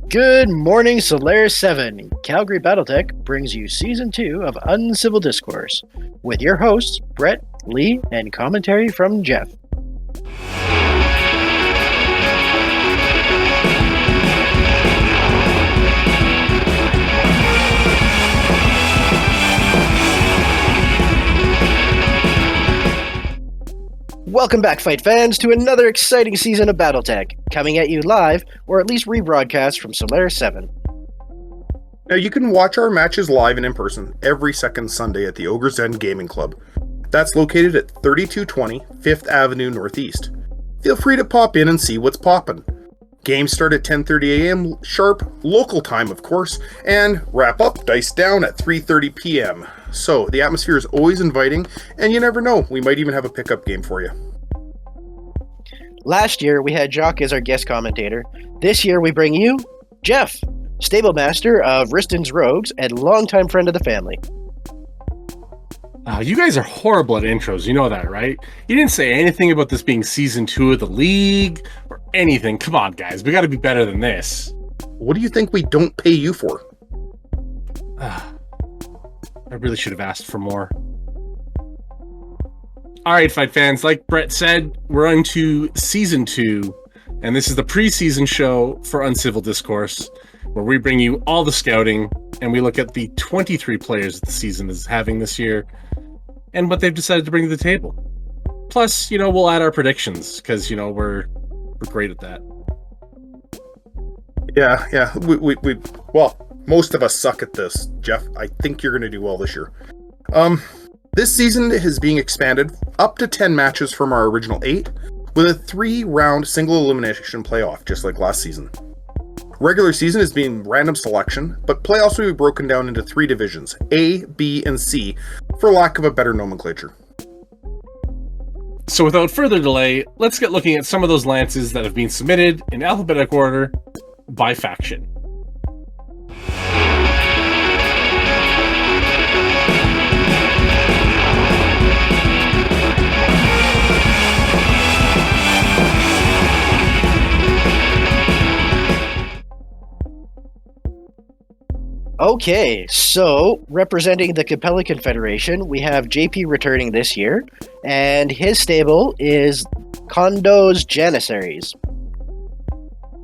Good morning, Solaris 7. Calgary Battletech brings you Season 2 of Uncivil Discourse, with your hosts, Brett, Lee, and commentary from Geoff. Welcome back, Fight fans, to another exciting season of Battletech, coming at you live, or at least rebroadcast from Solaris 7. Now, you can watch our matches live and in person every second Sunday at the Ogre's End Gaming Club. That's located at 3220 5th Avenue Northeast. Feel free to pop in and see what's poppin'. Games start at 10:30 a.m. sharp, local time of course, and wrap up dice down at 3:30 p.m. So, the atmosphere is always inviting, and you never know, we might even have a pickup game for you. Last year, we had Jock as our guest commentator. This year, we bring you Geoff, stable master of Wriston's Rogues and longtime friend of the family. You guys are horrible at intros, you know that, right? You didn't say anything about this being Season 2 of the League, or anything. Come on, guys, we gotta be better than this. What do you think we don't pay you for? I really should have asked for more. Alright, Fight fans, like Brett said, we're on to Season 2, and this is the preseason show for Uncivil Discourse, where we bring you all the scouting, and we look at the 23 players that the season is having this year, and what they've decided to bring to the table. Plus, we'll add our predictions, because, we're great at that. Yeah, well, most of us suck at this, Geoff. I think you're going to do well this year. This season is being expanded up to 10 matches from our original 8, with a 3-round single elimination playoff, just like last season. Regular season is being random selection, but playoffs will be broken down into 3 divisions, A, B, and C, for lack of a better nomenclature. So without further delay, let's get looking at some of those lances that have been submitted in alphabetical order by faction. Okay, so representing the Capellan Confederation, we have JP returning this year, and his stable is Ives Janissaries.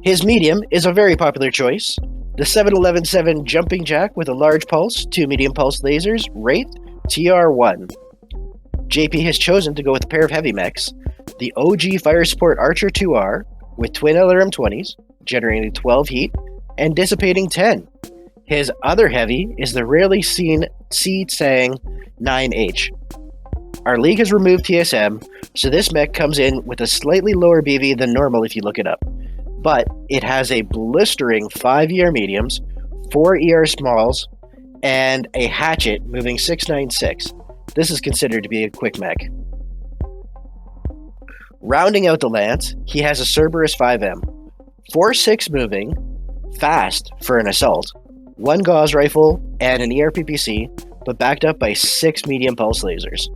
His medium is a very popular choice, the 7.11.7 Jumping Jack with a large pulse, 2 medium pulse lasers, Wraith, TR1. JP has chosen to go with a pair of heavy mechs, the OG Fire Support Archer 2R with twin LRM-20s, generating 12 heat, and dissipating 10. His other heavy is the rarely seen C-Tsang 9H. Our league has removed TSM, so this mech comes in with a slightly lower BV than normal if you look it up. But it has a blistering 5 ER mediums, 4 ER smalls, and a hatchet moving 696. This is considered to be a quick mech. Rounding out the lance, he has a Cerberus 5M. 4-6 moving, fast for an assault, 1 gauze rifle, and an ERPPC, but backed up by 6 medium pulse lasers.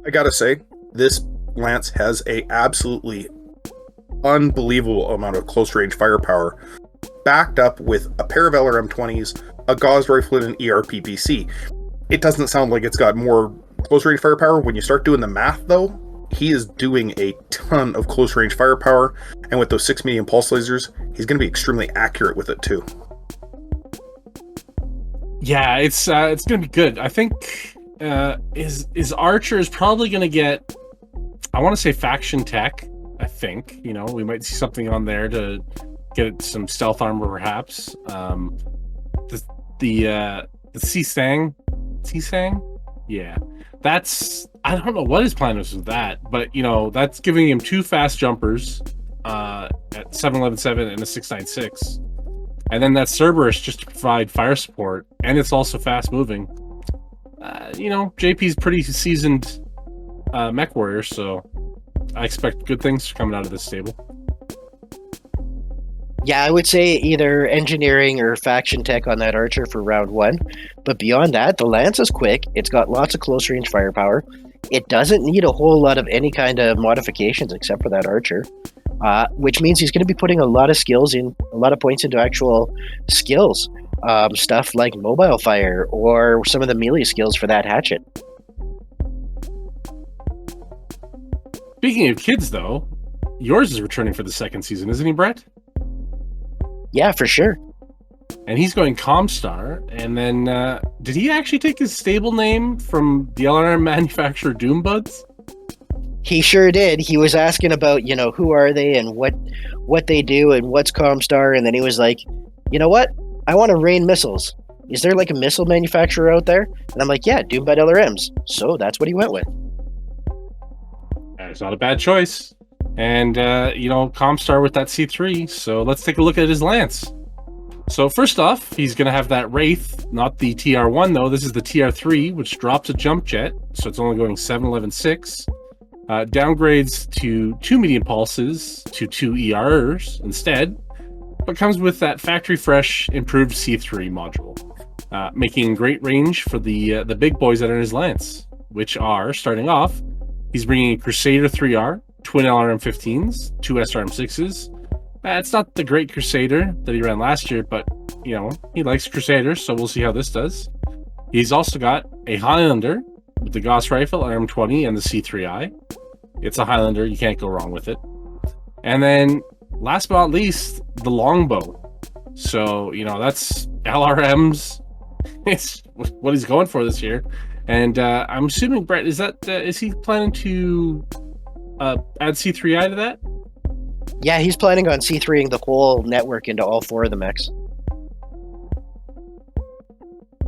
I gotta say, this lance has a absolutely unbelievable amount of close range firepower, backed up with a pair of LRM-20s, a gauze rifle, and an ERPPC. It doesn't sound like it's got more close range firepower. When you start doing the math, though, he is doing a ton of close range firepower, and with those 6 medium pulse lasers, he's going to be extremely accurate with it too. Yeah, it's going to be good. I think his Archer is probably going to get, I want to say faction tech. I think we might see something on there to get some stealth armor, perhaps. The C-Sang, yeah. That's, I don't know what his plan was with that, but that's giving him 2 fast jumpers at 7.11.7 and a 6.96. And then that Cerberus just to provide fire support, and it's also fast moving. JP's pretty seasoned mech warrior, so I expect good things coming out of this stable. Yeah, I would say either engineering or faction tech on that archer for round 1. But beyond that, the lance is quick. It's got lots of close range firepower. It doesn't need a whole lot of any kind of modifications except for that archer, which means he's going to be putting a lot of skills in, a lot of points into actual skills, stuff like mobile fire or some of the melee skills for that hatchet. Speaking of kids, though, yours is returning for the second season, isn't he, Brett? Yeah, for sure. And he's going ComStar. And then, did he actually take his stable name from the LRM manufacturer Doombuds? He sure did. He was asking about, who are they and what they do and what's ComStar, and then he was like, you know what? I want to rain missiles. Is there like a missile manufacturer out there? And I'm like, yeah, Doombud LRMs. So that's what he went with. It's not a bad choice. And, ComStar with that C3. So let's take a look at his lance. So first off, he's going to have that Wraith, not the TR1 though. This is the TR3, which drops a jump jet. So it's only going 7, 11, 6. Downgrades to 2 medium pulses to 2 ERs instead. But comes with that factory fresh improved C3 module. Making great range for the big boys that are in his lance. Which are, starting off, he's bringing a Crusader 3R, twin LRM-15s, 2 SRM-6s. It's not the great Crusader that he ran last year, but, he likes Crusaders, so we'll see how this does. He's also got a Highlander with the Gauss Rifle, RM-20, and the C3I. It's a Highlander, you can't go wrong with it. And then, last but not least, the Longbow. So, that's LRMs. It's what he's going for this year. And I'm assuming, Brett, is he planning to add C3I to that? Yeah, he's planning on C3ing the whole network into all 4 of the mechs.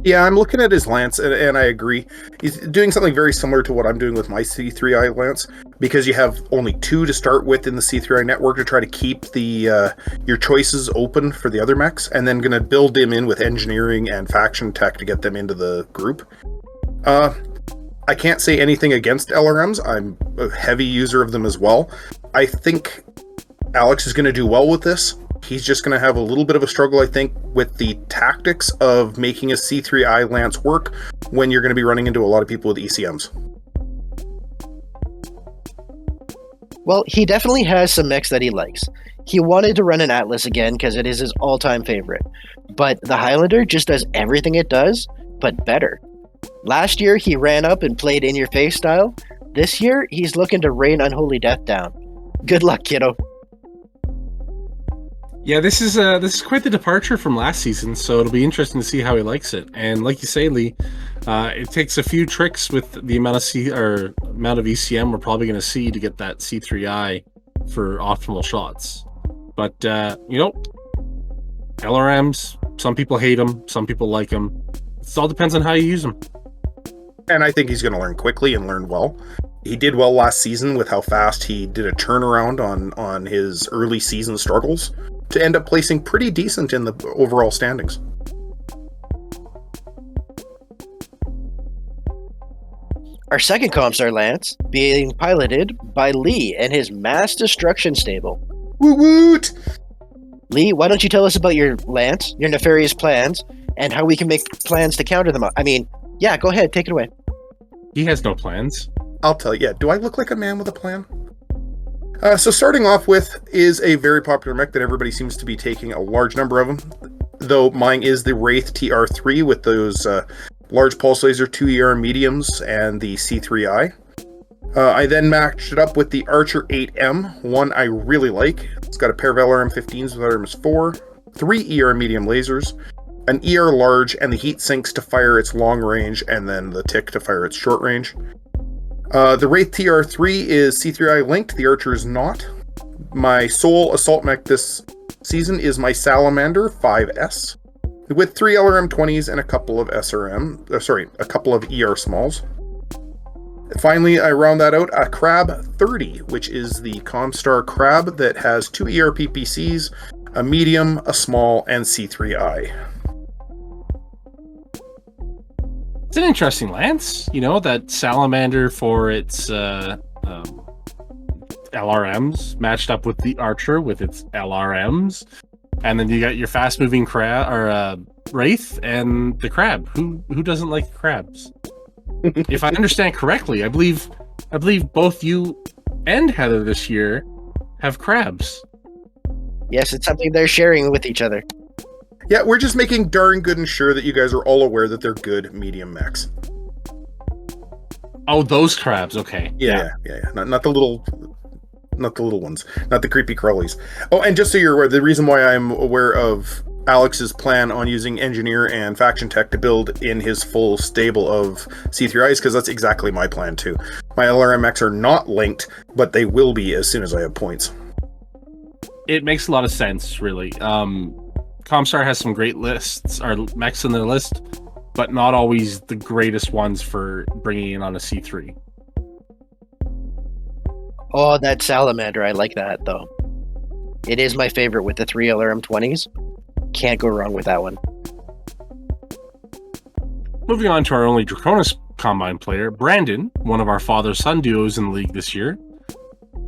Yeah, I'm looking at his lance, and I agree. He's doing something very similar to what I'm doing with my C3I lance, because you have only 2 to start with in the C3I network to try to keep the your choices open for the other mechs, and then going to build them in with engineering and faction tech to get them into the group. I can't say anything against LRMs. I'm a heavy user of them as well. I think Alex is going to do well with this. He's just going to have a little bit of a struggle, I think, with the tactics of making a C3I lance work when you're going to be running into a lot of people with ECMs. Well, he definitely has some mechs that he likes. He wanted to run an Atlas again because it is his all-time favorite. But the Highlander just does everything it does, but better. Last year, he ran up and played in-your-face style. This year, he's looking to rain Unholy Death down. Good luck, kiddo. Yeah, this is quite the departure from last season, so it'll be interesting to see how he likes it. And like you say, Lee, it takes a few tricks with the amount of ECM we're probably going to see to get that C3I for optimal shots. But LRMs, some people hate them, some people like them. It all depends on how you use them. And I think he's going to learn quickly and learn well. He did well last season with how fast he did a turnaround on his early season struggles to end up placing pretty decent in the overall standings. Our second ComStar lance being piloted by Lee and his mass destruction stable. Woot woot! Lee, why don't you tell us about your lance, your nefarious plans, and how we can make plans to counter them? Yeah, go ahead, take it away. He has no plans. I'll tell you, do I look like a man with a plan? So starting off with is a very popular mech that everybody seems to be taking a large number of them, though mine is the Wraith TR3 with those large pulse laser 2ER mediums and the C3I. I then matched it up with the Archer 8M, one I really like. It's got a pair of LRM-15s with RMS-4, 3 ER medium lasers, an ER large, and the heat sinks to fire its long range, and then the tick to fire its short range. The Wraith TR3 is C3I linked, the Archer is not. My sole assault mech this season is my Salamander 5S, with 3 LRM-20s and a couple of a couple of ER smalls. Finally, I round that out, a Crab 30, which is the ComStar Crab that has 2 ER PPCs, a medium, a small, and C3I. It's an interesting lance, that salamander for its LRMs matched up with the archer with its LRMs, and then you got your fast-moving crab or wraith and the crab. Who doesn't like crabs? If I understand correctly, I believe both you and Heather this year have crabs. Yes, it's something they're sharing with each other. Yeah, we're just making darn good and sure that you guys are all aware that they're good medium mechs. Oh, those crabs. Okay. Yeah. Not the little ones, not the creepy crawlies. Oh, and just so you're aware, the reason why I'm aware of Alex's plan on using engineer and faction tech to build in his full stable of C3Is, because that's exactly my plan too. My LRMX are not linked, but they will be as soon as I have points. It makes a lot of sense, really. ComStar has some great lists, or mechs in their list, but not always the greatest ones for bringing in on a C3. Oh, that salamander. I like that, though. It is my favorite with the 3 LRM-20s. Can't go wrong with that one. Moving on to our only Draconis Combine player, Brandon, one of our father-son duos in the league this year.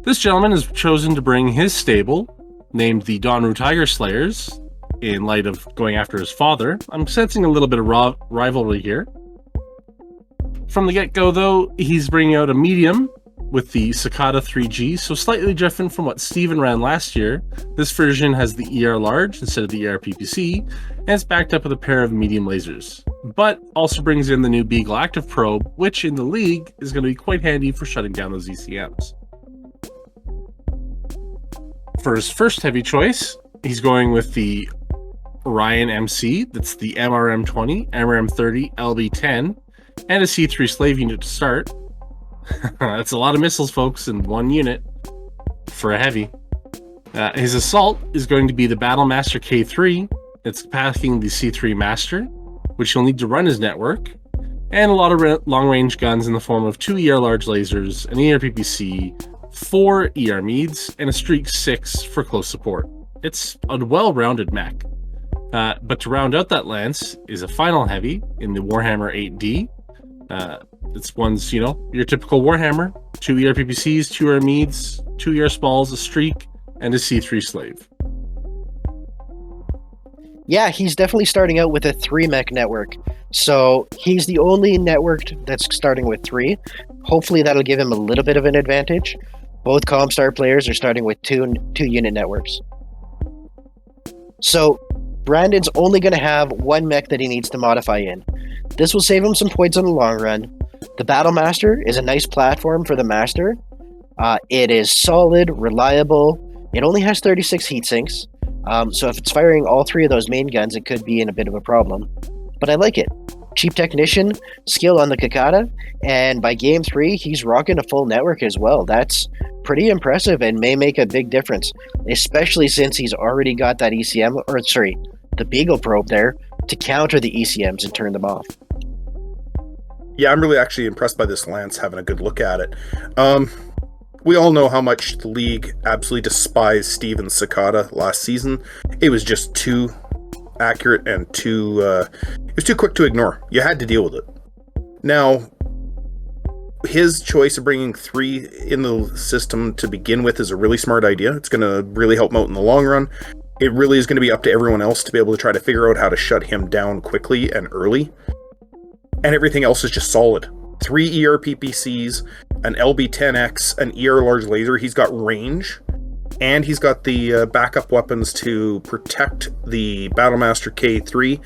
This gentleman has chosen to bring his stable, named the Donru Tiger Slayers, in light of going after his father. I'm sensing a little bit of rivalry here. From the get-go, though, he's bringing out a medium with the Cicada 3G, so slightly different from what Steven ran last year. This version has the ER large instead of the ER PPC, and it's backed up with a pair of medium lasers. But also brings in the new Beagle Active Probe, which in the league is going to be quite handy for shutting down those ECMs. For his first heavy choice, he's going with the Orion MC, that's the MRM-20, MRM-30, LB-10, and a C3 slave unit to start. That's a lot of missiles, folks, in one unit for a heavy. His assault is going to be the Battlemaster K3. It's packing the C3 Master, which he'll need to run his network, and a lot of long-range guns in the form of 2 ER large lasers, an ER PPC, 4 ER Meads, and a Streak 6 for close support. It's a well-rounded mech. But to round out that lance is a final heavy in the Warhammer 8D. This one's, your typical Warhammer. 2 ER PPCs, 2 ER Meads, 2 ER Spalls, a Streak, and a C3 Slave. Yeah, he's definitely starting out with a 3-mech network. So he's the only networked that's starting with 3. Hopefully that'll give him a little bit of an advantage. Both ComStar players are starting with 2 unit networks. So Brandon's only going to have 1 mech that he needs to modify in. This will save him some points in the long run. The Battlemaster is a nice platform for the Master. It is solid, reliable. It only has 36 heat sinks. So if it's firing all 3 of those main guns, it could be in a bit of a problem. But I like it. Cheap technician, skill on the Cicada, and by game 3, he's rocking a full network as well. That's pretty impressive and may make a big difference, especially since he's already got that the Beagle probe there to counter the ECMs and turn them off. Yeah, I'm really actually impressed by this lance, having a good look at it. We all know how much the league absolutely despised Steven's Cicada last season. It was just too accurate and it was too quick to ignore. You had to deal with it. Now, his choice of bringing 3 in the system to begin with is a really smart idea. It's going to really help him out in the long run. It really is going to be up to everyone else to be able to try to figure out how to shut him down quickly and early. And everything else is just solid. 3 ER PPCs, an LB-10X, an ER large laser. He's got range, and he's got the backup weapons to protect the Battlemaster K3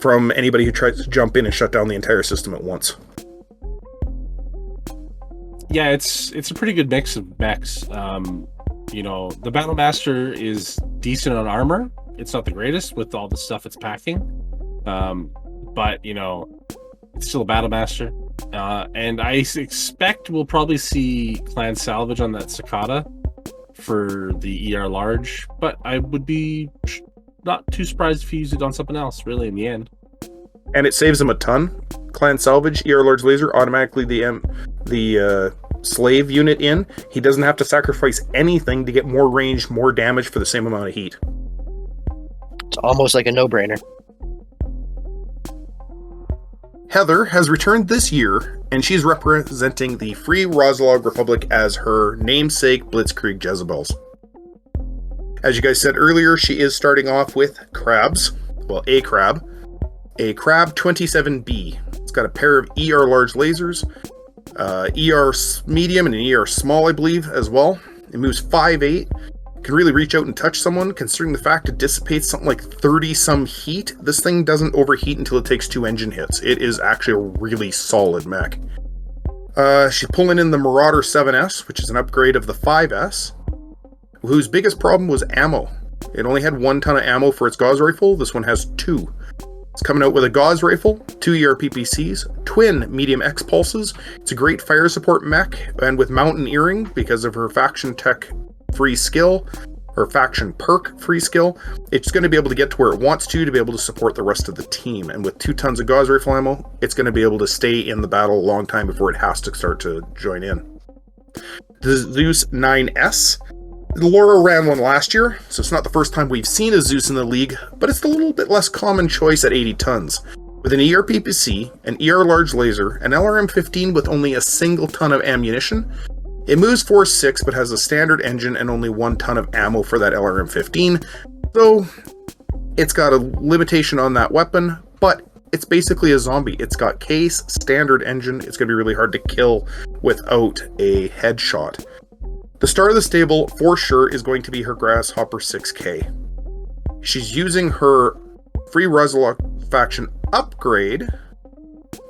from anybody who tries to jump in and shut down the entire system at once. Yeah, it's a pretty good mix of mechs. The Battlemaster is decent on armor. It's not the greatest with all the stuff it's packing. But, it's still a Battlemaster. And I expect we'll probably see clan salvage on that Cicada for the ER large, but I would be not too surprised if you use it on something else, really, in the end. And it saves him a ton. Clan salvage, ER large laser, automatically the slave unit in. He doesn't have to sacrifice anything to get more range, more damage for the same amount of heat. It's almost like a no-brainer. Heather has returned this year, and she's representing the Free Rosalog Republic as her namesake Blitzkrieg Jezebels. As you guys said earlier, she is starting off with crabs. Well, a crab 27B. It's got a pair of ER large lasers, ER medium and an ER small, I believe, as well. It moves 5'8". Can really reach out and touch someone. Considering the fact it dissipates something like 30-some heat, this thing doesn't overheat until it takes 2 engine hits. It is actually a really solid mech. She's pulling in the Marauder 7S, which is an upgrade of the 5S, whose biggest problem was ammo. It only had 1 ton of ammo for its Gauss rifle. This one has 2. It's coming out with a Gauss rifle, 2 ERPPCs, twin medium X pulses. It's a great fire support mech, and with Mountain Earring, because of her faction tech free skill, or faction perk free skill, it's going to be able to get to where it wants to be able to support the rest of the team. And with 2 tons of Gauss rifle ammo, it's going to be able to stay in the battle a long time before it has to start to join in. The Zeus 9S. Laura ran one last year, so it's not the first time we've seen a Zeus in the league, but it's a little bit less common choice at 80 tons. With an ERPPC, an ER large laser, an LRM-15 with only a single ton of ammunition, it moves 4.6 but has a standard engine and only 1 ton of ammo for that LRM-15, so it's got a limitation on that weapon, but it's basically a zombie. It's got case, standard engine, it's going to be really hard to kill without a headshot. The star of the stable, for sure, is going to be her Grasshopper 6K. She's using her Free Rosalog faction upgrade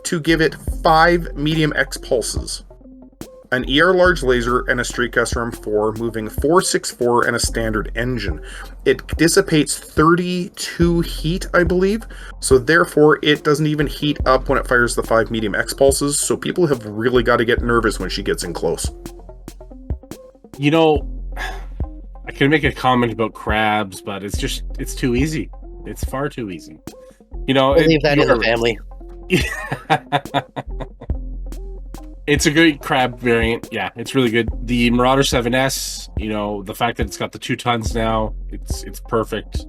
to give it 5 medium X pulses, an ER large laser, and a Streak SRM-4, moving 4.64 and a standard engine. It dissipates 32 heat, I believe, so therefore it doesn't even heat up when it fires the 5 medium X pulses, so people have really got to get nervous when she gets in close. You know, I can make a comment about crabs, but it's too easy. It's far too easy. You know, We'll leave that in the family. It's a great crab variant. Yeah, it's really good. The Marauder 7S, you know, the fact that it's got the 2 tons now, it's perfect.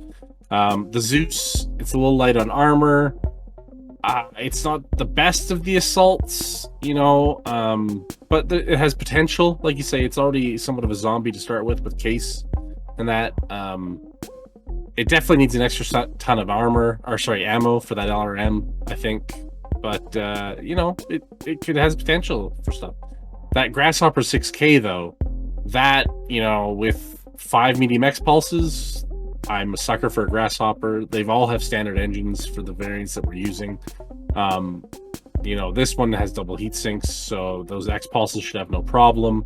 The Zeus, it's a little light on armor. It's not the best of the assaults, you know, but it has potential. Like you say, it's already somewhat of a zombie to start with case and that. It definitely needs an extra ton of ammo for that LRM, I think. But, you know, it has potential for stuff. That Grasshopper 6K, though, that, you know, with 5 medium X pulses, I'm a sucker for a Grasshopper. They've all have standard engines for the variants that we're using. You know, this one has double heat sinks, so those X pulses should have no problem.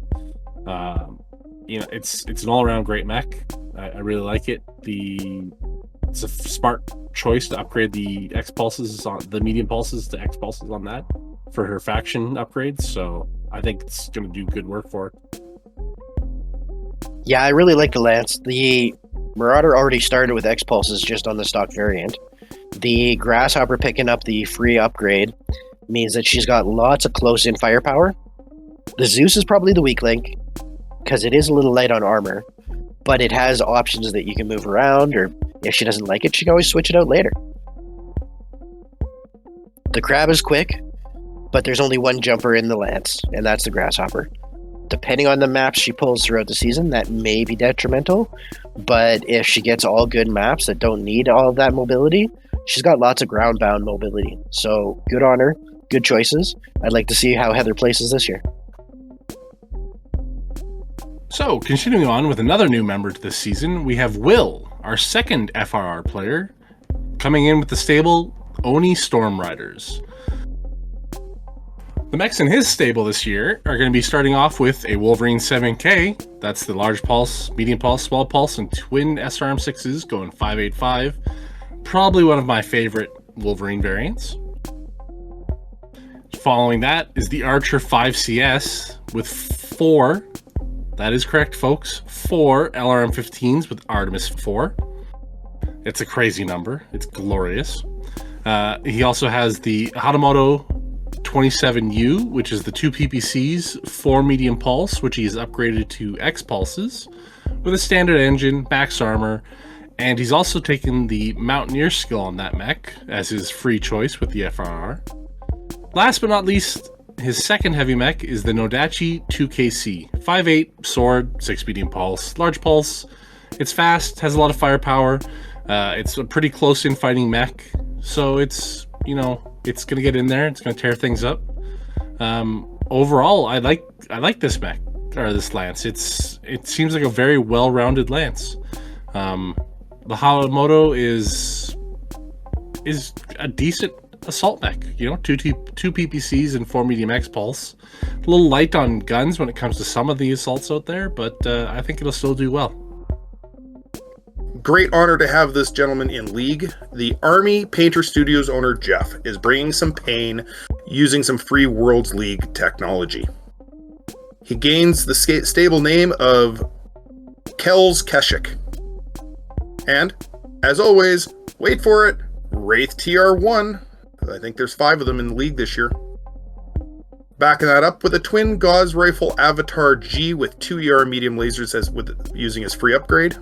You know, it's an all-around great mech. I really like it. It's a smart choice to upgrade the X pulses on the medium pulses to X pulses on that for her faction upgrades. So I think it's going to do good work for her. Yeah, I really like the Lance. The Marauder already started with X pulses just on the stock variant. The Grasshopper picking up the free upgrade means that she's got lots of close-in firepower. The Zeus is probably the weak link because it is a little light on armor, but it has options that you can move around, or if she doesn't like it, she can always switch it out later. The Crab is quick, but there's only one jumper in the Lance, and that's the Grasshopper. Depending on the maps she pulls throughout the season, that may be detrimental, but if she gets all good maps that don't need all of that mobility, she's got lots of ground-bound mobility. So good on her, good choices. I'd like to see how Heather places this year. So, continuing on with another new member to this season, we have Will, our second FRR player, coming in with the stable Oni Storm Riders. The mechs in his stable this year are going to be starting off with a Wolverine 7K. That's the large pulse, medium pulse, small pulse, and twin SRM6s going 5.85. Probably one of my favorite Wolverine variants. Following that is the Archer 5CS with 4, that is correct folks, 4 LRM-15s with Artemis 4. It's a crazy number. It's glorious. He also has the Hatamoto 27U, which is the 2 PPCs, 4 medium pulse, which he has upgraded to X pulses, with a standard engine, Bax armor, and he's also taken the Mountaineer skill on that mech as his free choice with the FRR. Last but not least, his second heavy mech is the Nodachi 2KC. 5'8", sword, 6 medium pulse, large pulse. It's fast, has a lot of firepower. It's a pretty close-in fighting mech, so it's it's gonna get in there. It's gonna tear things up. Overall, I like this mech or this lance. It seems like a very well-rounded lance. The Hawamoto is a decent assault mech. Two PPCs and 4 medium X pulse. A little light on guns when it comes to some of the assaults out there, but I think it'll still do well. Great honor to have this gentleman in League. The Army Painter Studios owner, Geoff, is bringing some pain using some free Worlds League technology. He gains the stable name of Kell's Keshik. And, as always, wait for it, Wraith TR1. I think there's 5 of them in the League this year. Backing that up with a twin Gauze Rifle Avatar G with 2 ER medium lasers using his free upgrade.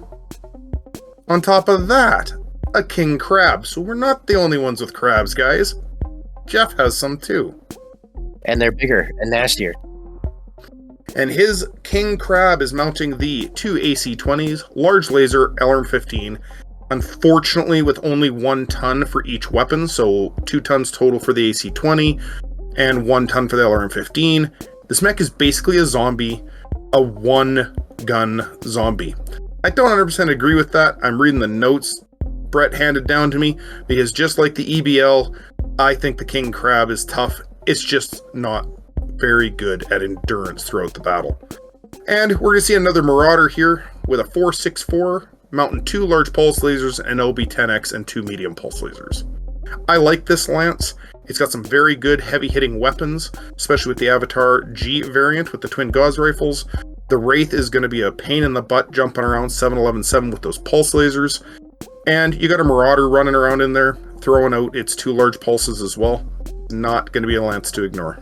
On top of that, a King Crab. So we're not the only ones with crabs, guys. Geoff has some too. And they're bigger and nastier. And his King Crab is mounting the 2 AC-20s, large laser LRM-15, unfortunately with only 1 ton for each weapon, so 2 tons total for the AC-20 and 1 ton for the LRM-15. This mech is basically a zombie, a 1-gun zombie. I don't 100% agree with that. I'm reading the notes Brett handed down to me, because just like the EBL, I think the King Crab is tough. It's just not very good at endurance throughout the battle. And we're going to see another Marauder here with a 4.64, mounting 2 large pulse lasers, an LB-10X, and 2 medium pulse lasers. I like this lance. It's got some very good heavy-hitting weapons, especially with the Avatar G variant with the twin Gauze rifles. The Wraith is going to be a pain in the butt jumping around 7.11.7 with those pulse lasers. And you got a Marauder running around in there, throwing out its 2 large pulses as well. Not going to be a lance to ignore.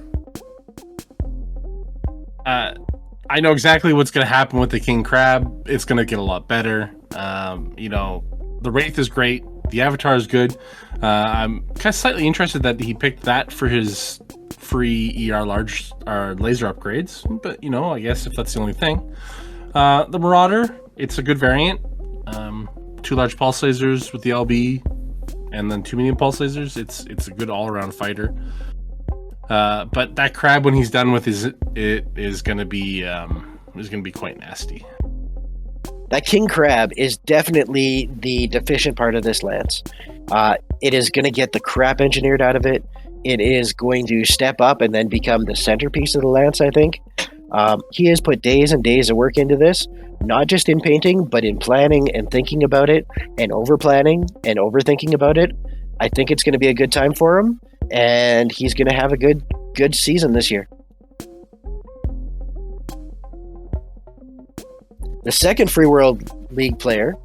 I know exactly what's going to happen with the King Crab. It's going to get a lot better. The Wraith is great. The Avatar is good. I'm kind of slightly interested that he picked that for his free ER large laser upgrades, but I guess if that's the only thing. The Marauder, it's a good variant. 2 large pulse lasers with the LB, and then 2 medium pulse lasers. It's a good all-around fighter. But that Crab, when he's done with it is going to be quite nasty. That King Crab is definitely the deficient part of this lance. It is going to get the crap engineered out of it. It is going to step up and then become the centerpiece of the lance, I think. He has put days and days of work into this, not just in painting, but in planning and thinking about it, and over-planning and overthinking about it. I think it's going to be a good time for him, and he's going to have a good season this year. The second Free World League player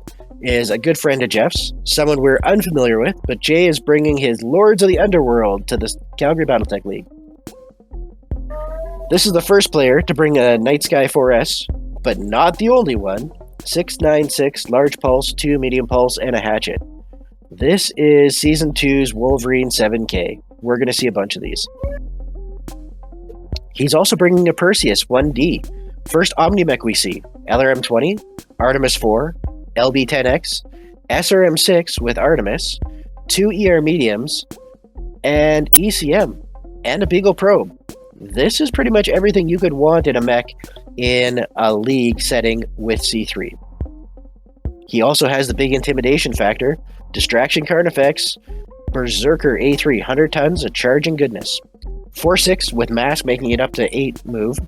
is a good friend of Geoff's, someone we're unfamiliar with, but Jay is bringing his Lords of the Underworld to the Calgary Battletech League. This is the first player to bring a Night Sky 4S, but not the only one. 6.96, large pulse, 2 medium pulse, and a hatchet. This is Season 2's Wolverine 7K. We're going to see a bunch of these. He's also bringing a Perseus 1D. First Omni-Mech we see. LRM-20, Artemis 4, LB-10X, SRM-6 with Artemis, 2 ER mediums, and ECM, and a Beagle probe. This is pretty much everything you could want in a mech in a league setting with C3. He also has the big intimidation factor, Distraction Carnifex, Berserker A3, 100 tons of charging goodness, 4.6 with mass making it up to 8 move,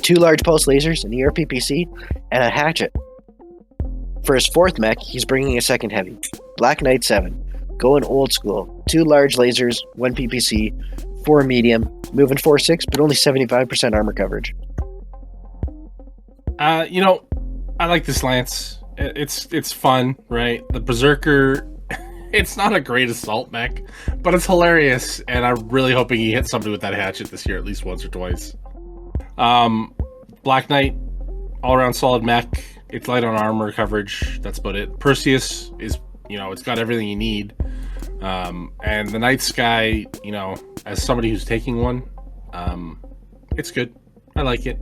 2 large pulse lasers, an ERPPC, and a hatchet. For his fourth mech, he's bringing a second heavy, Black Knight 7, going old school, 2 large lasers, 1 PPC, 4 medium, moving 4.6, but only 75% armor coverage. I like this lance. It's fun, right? The Berserker, it's not a great assault mech, but it's hilarious, and I'm really hoping he hits somebody with that hatchet this year at least once or twice. Black Knight, all-around solid mech. It's light on armor coverage. That's about it. Perseus is, it's got everything you need. And the night sky, as somebody who's taking one, it's good. I like it.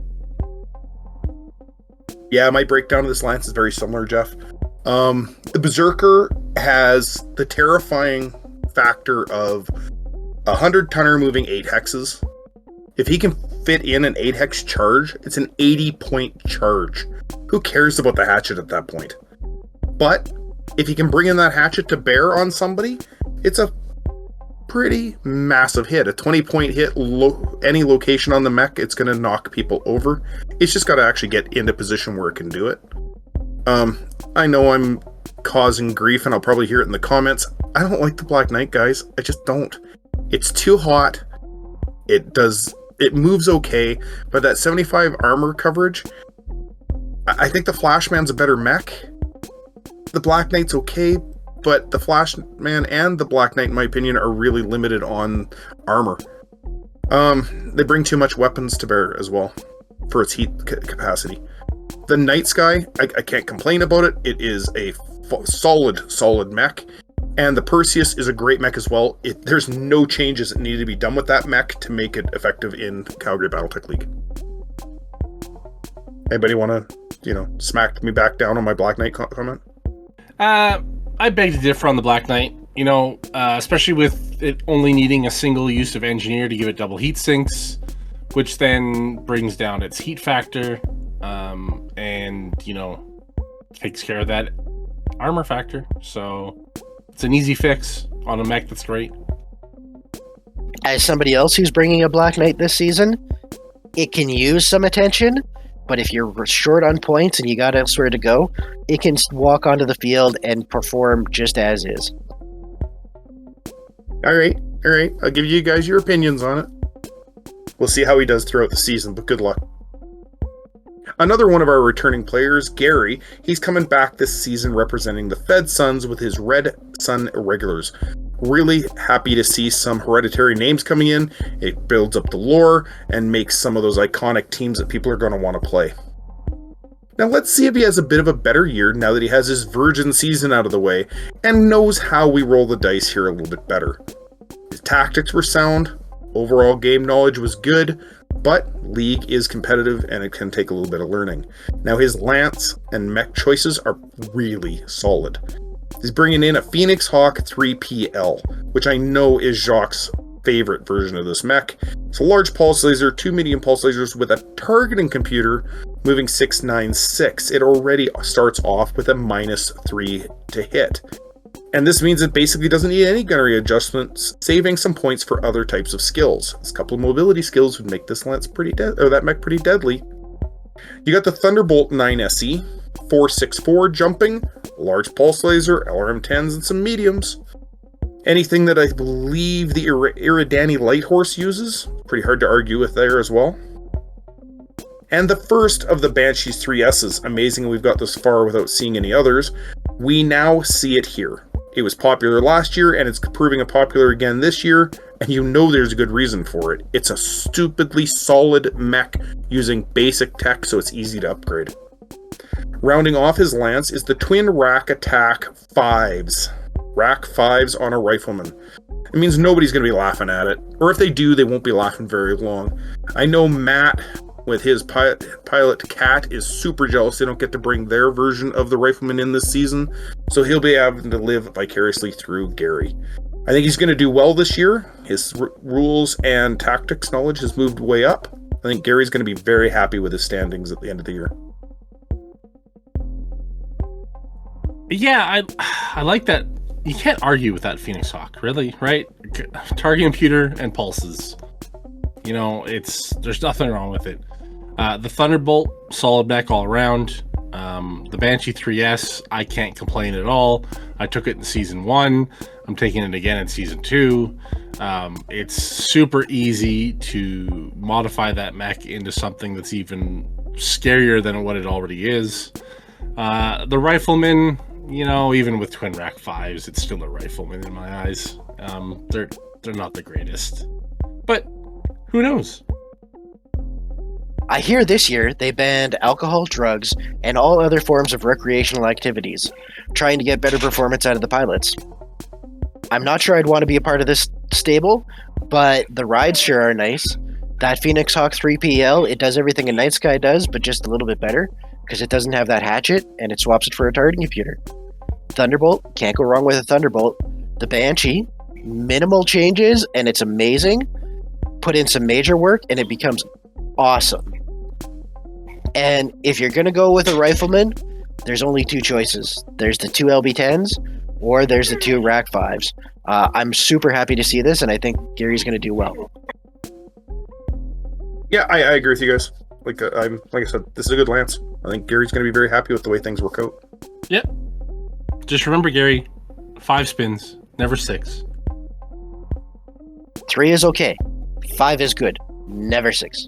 Yeah, my breakdown of this lance is very similar, Geoff. The Berserker has the terrifying factor of 100-tonner moving 8 hexes. If he can fit in an 8 hex charge, it's an 80-point charge. Who cares about the hatchet at that point? But if he can bring in that hatchet to bear on somebody, it's a pretty massive hit. A 20-point hit, any location on the mech, it's going to knock people over. It's just got to actually get into position where it can do it. I know I'm causing grief, and I'll probably hear it in the comments. I don't like the Black Knight, guys. I just don't. It's too hot. It moves okay, but that 75 armor coverage, I think the Flashman's a better mech. The Black Knight's okay, but the Flashman and the Black Knight, in my opinion, are really limited on armor. They bring too much weapons to bear as well for its heat capacity. The Night Sky, I can't complain about it. It is a solid mech. And the Perseus is a great mech as well. There's no changes that need to be done with that mech to make it effective in Calgary Battletech League. Anybody want to, smack me back down on my Black Knight comment? I beg to differ on the Black Knight. Especially with it only needing a single use of Engineer to give it double heat sinks, which then brings down its heat factor, and takes care of that armor factor. So it's an easy fix on a mech that's great. As somebody else who's bringing a Black Knight this season, it can use some attention, but if you're short on points and you got elsewhere to go, it can walk onto the field and perform just as is. All right. I'll give you guys your opinions on it. We'll see how he does throughout the season, but good luck. Another one of our returning players, Gary, he's coming back this season representing the Fed Sons with his Red Sun Irregulars. Really happy to see some hereditary names coming in. It builds up the lore and makes some of those iconic teams that people are going to want to play. Now let's see if he has a bit of a better year now that he has his virgin season out of the way and knows how we roll the dice here a little bit better. His tactics were sound, overall game knowledge was good, but League is competitive and it can take a little bit of learning. Now his lance and mech choices are really solid. He's bringing in a Phoenix Hawk 3PL, which I know is Jock's favorite version of this mech. It's a large pulse laser, 2 medium pulse lasers with a targeting computer moving 696. It already starts off with a -3 to hit. And this means it basically doesn't need any gunnery adjustments, saving some points for other types of skills. This couple of mobility skills would make this lance that mech pretty deadly. You got the Thunderbolt 9SE, 464 jumping, large pulse laser, LRM-10s, and some mediums. Anything that I believe the Iridani Light Horse uses, pretty hard to argue with there as well. And the first of the Banshee's 3S's, amazing we've got this far without seeing any others, we now see it here. It was popular last year, and it's proving popular again this year, and there's a good reason for it. It's a stupidly solid mech using basic tech, so it's easy to upgrade. Rounding off his lance is the Twin Rack Attack 5s. Rack 5s on a rifleman. It means nobody's going to be laughing at it, or if they do, they won't be laughing very long. I know Matt, with his pilot Cat, is super jealous they don't get to bring their version of the rifleman in this season, so he'll be having to live vicariously through Gary. I think he's going to do well this year. His rules and tactics knowledge has moved way up. I think Gary's going to be very happy with his standings at the end of the year. Yeah, I like that. You can't argue with that Phoenix Hawk, really, right? Target computer and pulses. There's nothing wrong with it. The Thunderbolt, solid mech all around. The Banshee 3S, I can't complain at all. I took it in Season 1. I'm taking it again in Season 2. It's super easy to modify that mech into something that's even scarier than what it already is. The Rifleman, even with Twin Rack 5s, it's still a Rifleman in my eyes. They're not the greatest. But who knows? I hear this year they banned alcohol, drugs, and all other forms of recreational activities, trying to get better performance out of the pilots. I'm not sure I'd want to be a part of this stable, but the rides sure are nice. That Phoenix Hawk 3PL, it does everything a Night Sky does, but just a little bit better, because it doesn't have that hatchet, and it swaps it for a targeting computer. Thunderbolt, can't go wrong with a Thunderbolt. The Banshee, minimal changes, and it's amazing. Put in some major work, and it becomes awesome. And if you're going to go with a Rifleman, there's only two choices. There's the two LB10s, or there's the two Rack 5s. I'm super happy to see this, and I think Gary's going to do well. Yeah, I agree with you guys. Like I said, this is a good Lance. I think Gary's going to be very happy with the way things work out. Yep. Just remember, Gary, 5 spins, never 6. 3 is okay. 5 is good. Never 6.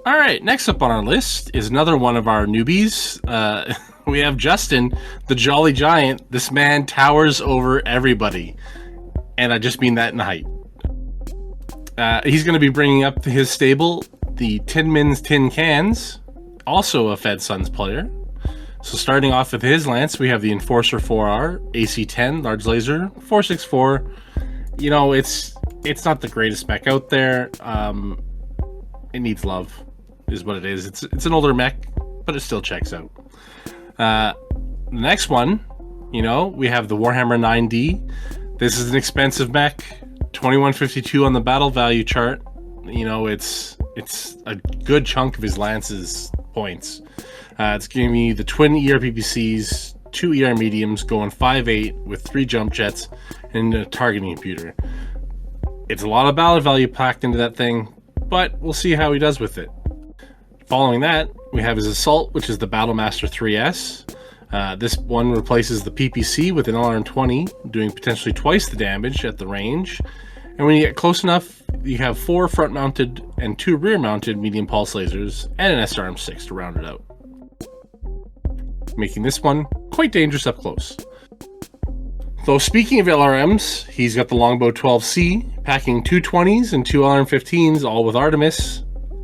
All right, next up on our list is another one of our newbies. We have Justin, the Jolly Giant. This man towers over everybody, and I just mean that in height. He's going to be bringing up to his stable the Tinman's Tin Cans, also a Fed Sons player. So starting off with his lance, we have the Enforcer 4R, AC 10, large laser, 464. You know, it's not the greatest mech out there. It needs love, is what it is. It's an older mech, but it still checks out. The next one, you know, we have the Warhammer 9D. This is an expensive mech, 2152 on the battle value chart. You know, it's a good chunk of his lance's points. It's giving me the twin ER PPCs, 2 ER mediums, going 5.8 with 3 jump jets and a targeting computer. It's a lot of battle value packed into that thing, but we'll see how he does with it. Following that, we have his Assault, which is the Battlemaster 3S. This one replaces the PPC with an LRM-20, doing potentially twice the damage at the range. And when you get close enough, you have 4 front-mounted and 2 rear-mounted medium pulse lasers and an SRM-6 to round it out, making this one quite dangerous up close. Though speaking of LRMs, he's got the Longbow 12C, packing 2 20s and 2 LRM-15s, all with Artemis.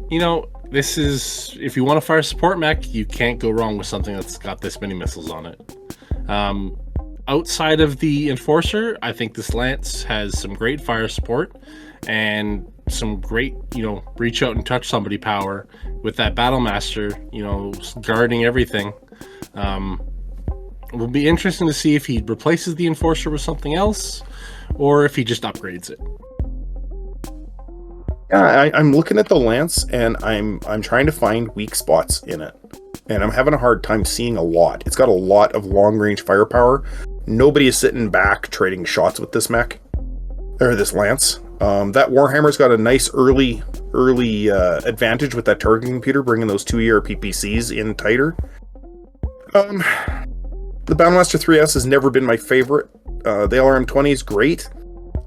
You know, this is, if you want to fire support mech, you can't go wrong with something that's got this many missiles on it. Outside of the Enforcer, I think this Lance has some great fire support and some great, you know, reach out and touch somebody power with that Battlemaster, you know, guarding everything. It will be interesting to see if he replaces the Enforcer with something else or if he just upgrades it. Yeah, I'm looking at the Lance and I'm trying to find weak spots in it. And I'm having a hard time seeing a lot. It's got a lot of long-range firepower. Nobody is sitting back trading shots with this mech, or this Lance. That Warhammer's got a nice early advantage with that targeting computer, bringing those 2 ER PPCs in tighter. The Battlemaster 3S has never been my favorite. The LRM-20 is great.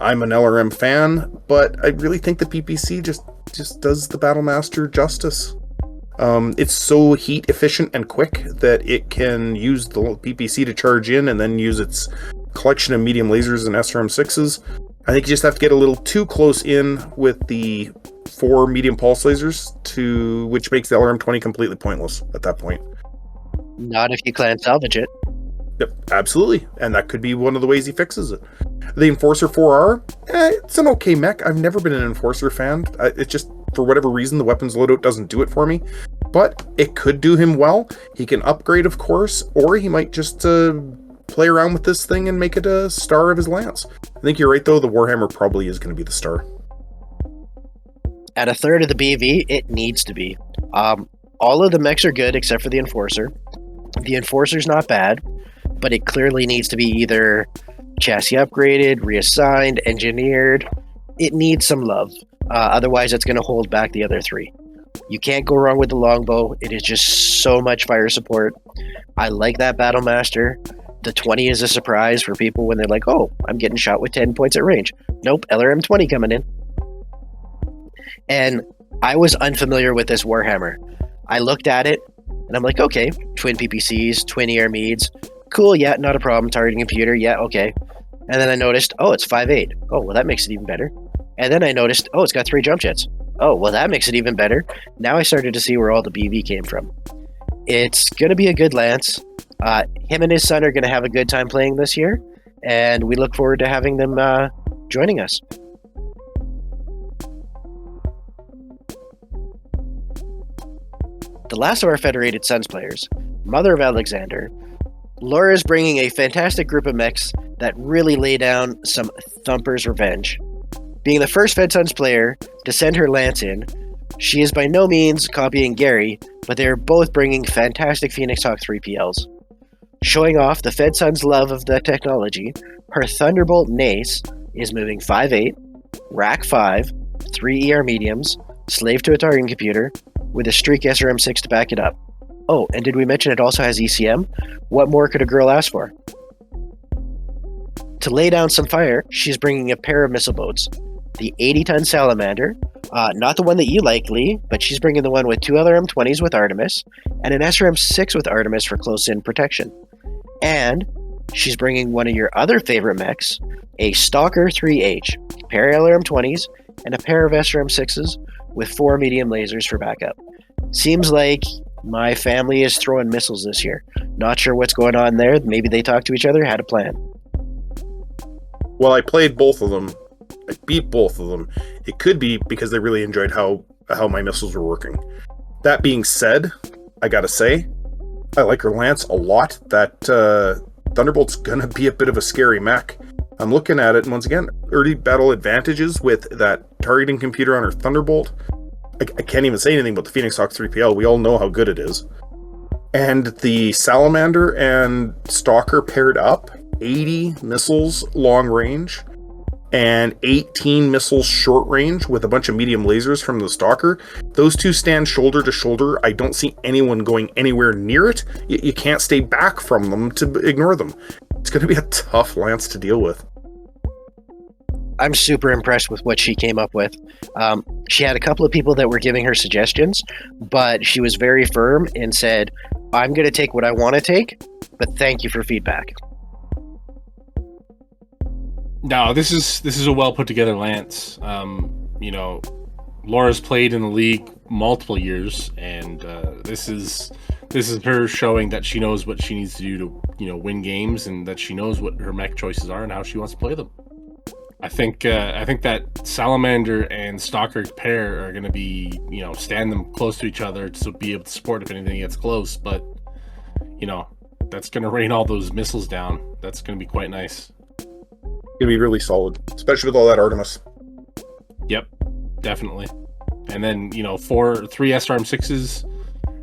I'm an LRM fan, but I really think the PPC just does the Battlemaster justice. It's so heat efficient and quick that it can use the PPC to charge in and then use its collection of medium lasers and SRM-6s. I think you just have to get a little too close in with the 4 medium pulse lasers, which makes the LRM-20 completely pointless at that point. Not if you can't salvage it. Yep, absolutely. And that could be one of the ways he fixes it. The Enforcer 4R, it's an okay mech. I've never been an Enforcer fan. It's just, for whatever reason, the weapons loadout doesn't do it for me. But it could do him well. He can upgrade, of course, or he might just play around with this thing and make it a star of his lance. I think you're right, though. The Warhammer probably is going to be the star. At a third of the BV, it needs to be. All of the mechs are good except for the Enforcer. The Enforcer's not bad, but it clearly needs to be either chassis upgraded, reassigned, engineered. It needs some love. Otherwise, it's going to hold back the other 3. You can't go wrong with the Longbow. It is just so much fire support. I like that Battlemaster. The 20 is a surprise for people when they're like, oh, I'm getting shot with 10 points at range. Nope, LRM 20 coming in. And I was unfamiliar with this Warhammer. I looked at it, and I'm like, okay, twin PPCs, twin ER Meads. Cool, yeah, not a problem. Targeting computer, yeah, okay. And then I noticed, oh, it's 5.8. Oh, well, that makes it even better. And then I noticed, oh, it's got 3 jump jets. Oh, well, that makes it even better. Now I started to see where all the BV came from. It's going to be a good lance. Him and his son are going to have a good time playing this year, and we look forward to having them joining us. The last of our Federated Sons players, Mother of Alexander, Laura is bringing a fantastic group of mechs that really lay down some Thumper's revenge. Being the first Fed Sons player to send her lance in, she is by no means copying Gary, but they are both bringing fantastic Phoenix Hawk 3PLs. Showing off the Fed Sons' love of the technology, her Thunderbolt Nace is moving 5'8", Rack 5, 3 ER mediums, slave to a targeting computer, with a Streak SRM6 to back it up. Oh, and did we mention it also has ECM? What more could a girl ask for? To lay down some fire, she's bringing a pair of missile boats. The 80-ton Salamander, not the one that you like, Lee, but she's bringing the one with 2 LRM-20s with Artemis, and an SRM-6 with Artemis for close-in protection. And she's bringing one of your other favorite mechs, a Stalker 3H, pair of LRM-20s, and a pair of SRM-6s with 4 medium lasers for backup. Seems like my family is throwing missiles this year. Not sure what's going on there. Maybe they talked to each other, had a plan. Well, I played both of them. I beat both of them. It could be because they really enjoyed how my missiles were working. That being said, I gotta say, I like her lance a lot. That Thunderbolt's gonna be a bit of a scary mech. I'm looking at it, and once again, early battle advantages with that targeting computer on her Thunderbolt. I can't even say anything about the Phoenix Hawk 3PL. We all know how good it is. And the Salamander and Stalker paired up, 80 missiles long range, and 18 missiles short range with a bunch of medium lasers from the Stalker. Those two stand shoulder to shoulder. I don't see anyone going anywhere near it. You can't stay back from them to ignore them. It's going to be a tough lance to deal with. I'm super impressed with what she came up with. She had a couple of people that were giving her suggestions, but she was very firm and said, I'm going to take what I want to take, but thank you for feedback. No, this is a well put together lance. Laura's played in the league multiple years, and this is her showing that she knows what she needs to do to win games, and that she knows what her mech choices are and how she wants to play them. I think that Salamander and Stalker pair are going to be stand them close to each other to be able to support if anything gets close, but that's going to rain all those missiles down. That's going to be quite nice. Gonna be really solid, especially with all that Artemis. Yep, definitely. And then 3 SRM6s,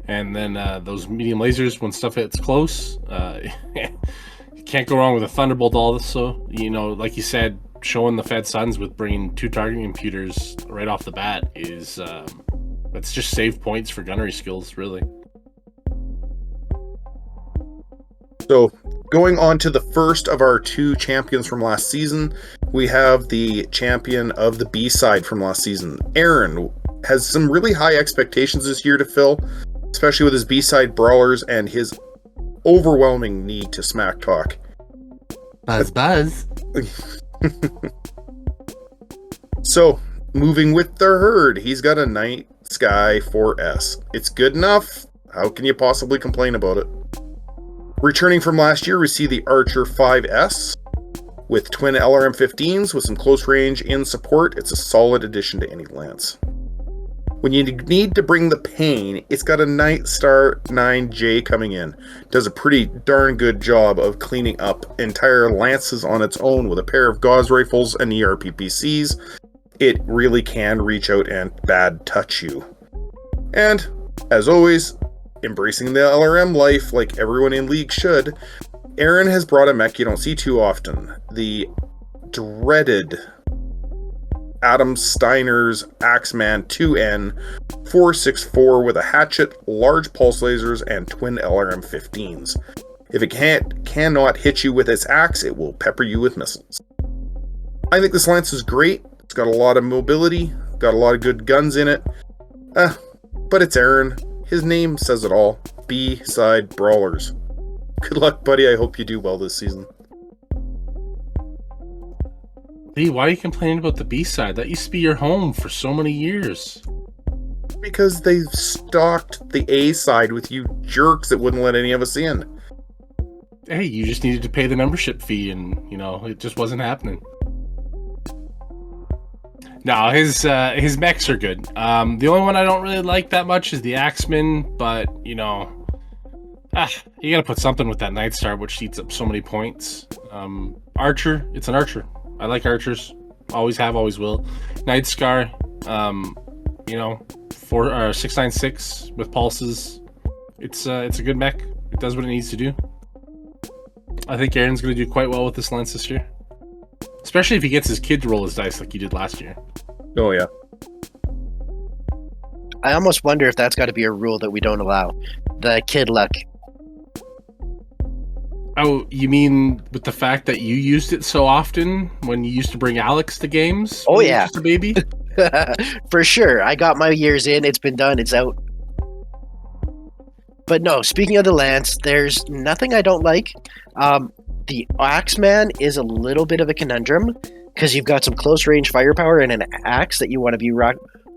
and then those medium lasers when stuff hits close. You can't go wrong with a Thunderbolt also. Like you said, showing the Fed Sons with bringing 2 targeting computers right off the bat is that's just save points for gunnery skills, really. So, going on to the first of our 2 champions from last season, we have the champion of the B-side from last season. Aaron has some really high expectations this year to fill, especially with his B-side Brawlers and his overwhelming need to smack talk. Buzz. So, moving with the herd, he's got a Night Sky 4S. It's good enough. How can you possibly complain about it? Returning from last year, we see the Archer 5S with twin LRM-15s with some close range in support. It's a solid addition to any lance. When you need to bring the pain, it's got a Night Star 9J coming in. Does a pretty darn good job of cleaning up entire lances on its own with a pair of Gauss rifles and ERPPCs. It really can reach out and bad touch you. And, as always, embracing the LRM life like everyone in League should, Aaron has brought a mech you don't see too often. The dreaded Adam Steiner's Axeman 2N 464 with a hatchet, large pulse lasers, and twin LRM-15s. If it cannot hit you with its axe, it will pepper you with missiles. I think this lance is great. It's got a lot of mobility, got a lot of good guns in it. But it's Aaron. His name says it all. B-side Brawlers. Good luck, buddy. I hope you do well this season. Lee, why are you complaining about the B-side? That used to be your home for so many years. Because they've stocked the A-side with you jerks that wouldn't let any of us in. Hey, you just needed to pay the membership fee, and it just wasn't happening. No, his mechs are good. The only one I don't really like that much is the Axeman, but you gotta put something with that Night Star, which eats up so many points. Archer, it's an Archer. I like Archers. Always have, always will. Night Scar, 696 with pulses. It's a good mech. It does what it needs to do. I think Aaron's gonna do quite well with this lance this year. Especially if he gets his kid to roll his dice like he did last year. Oh, yeah. I almost wonder if that's got to be a rule that we don't allow. The kid luck. Oh, you mean with the fact that you used it so often when you used to bring Alex to games? Oh, when he was yeah. just a baby? For sure. I got my years in. It's been done. It's out. But no, speaking of the lance, there's nothing I don't like. The Axeman is a little bit of a conundrum because you've got some close range firepower and an axe that you want to be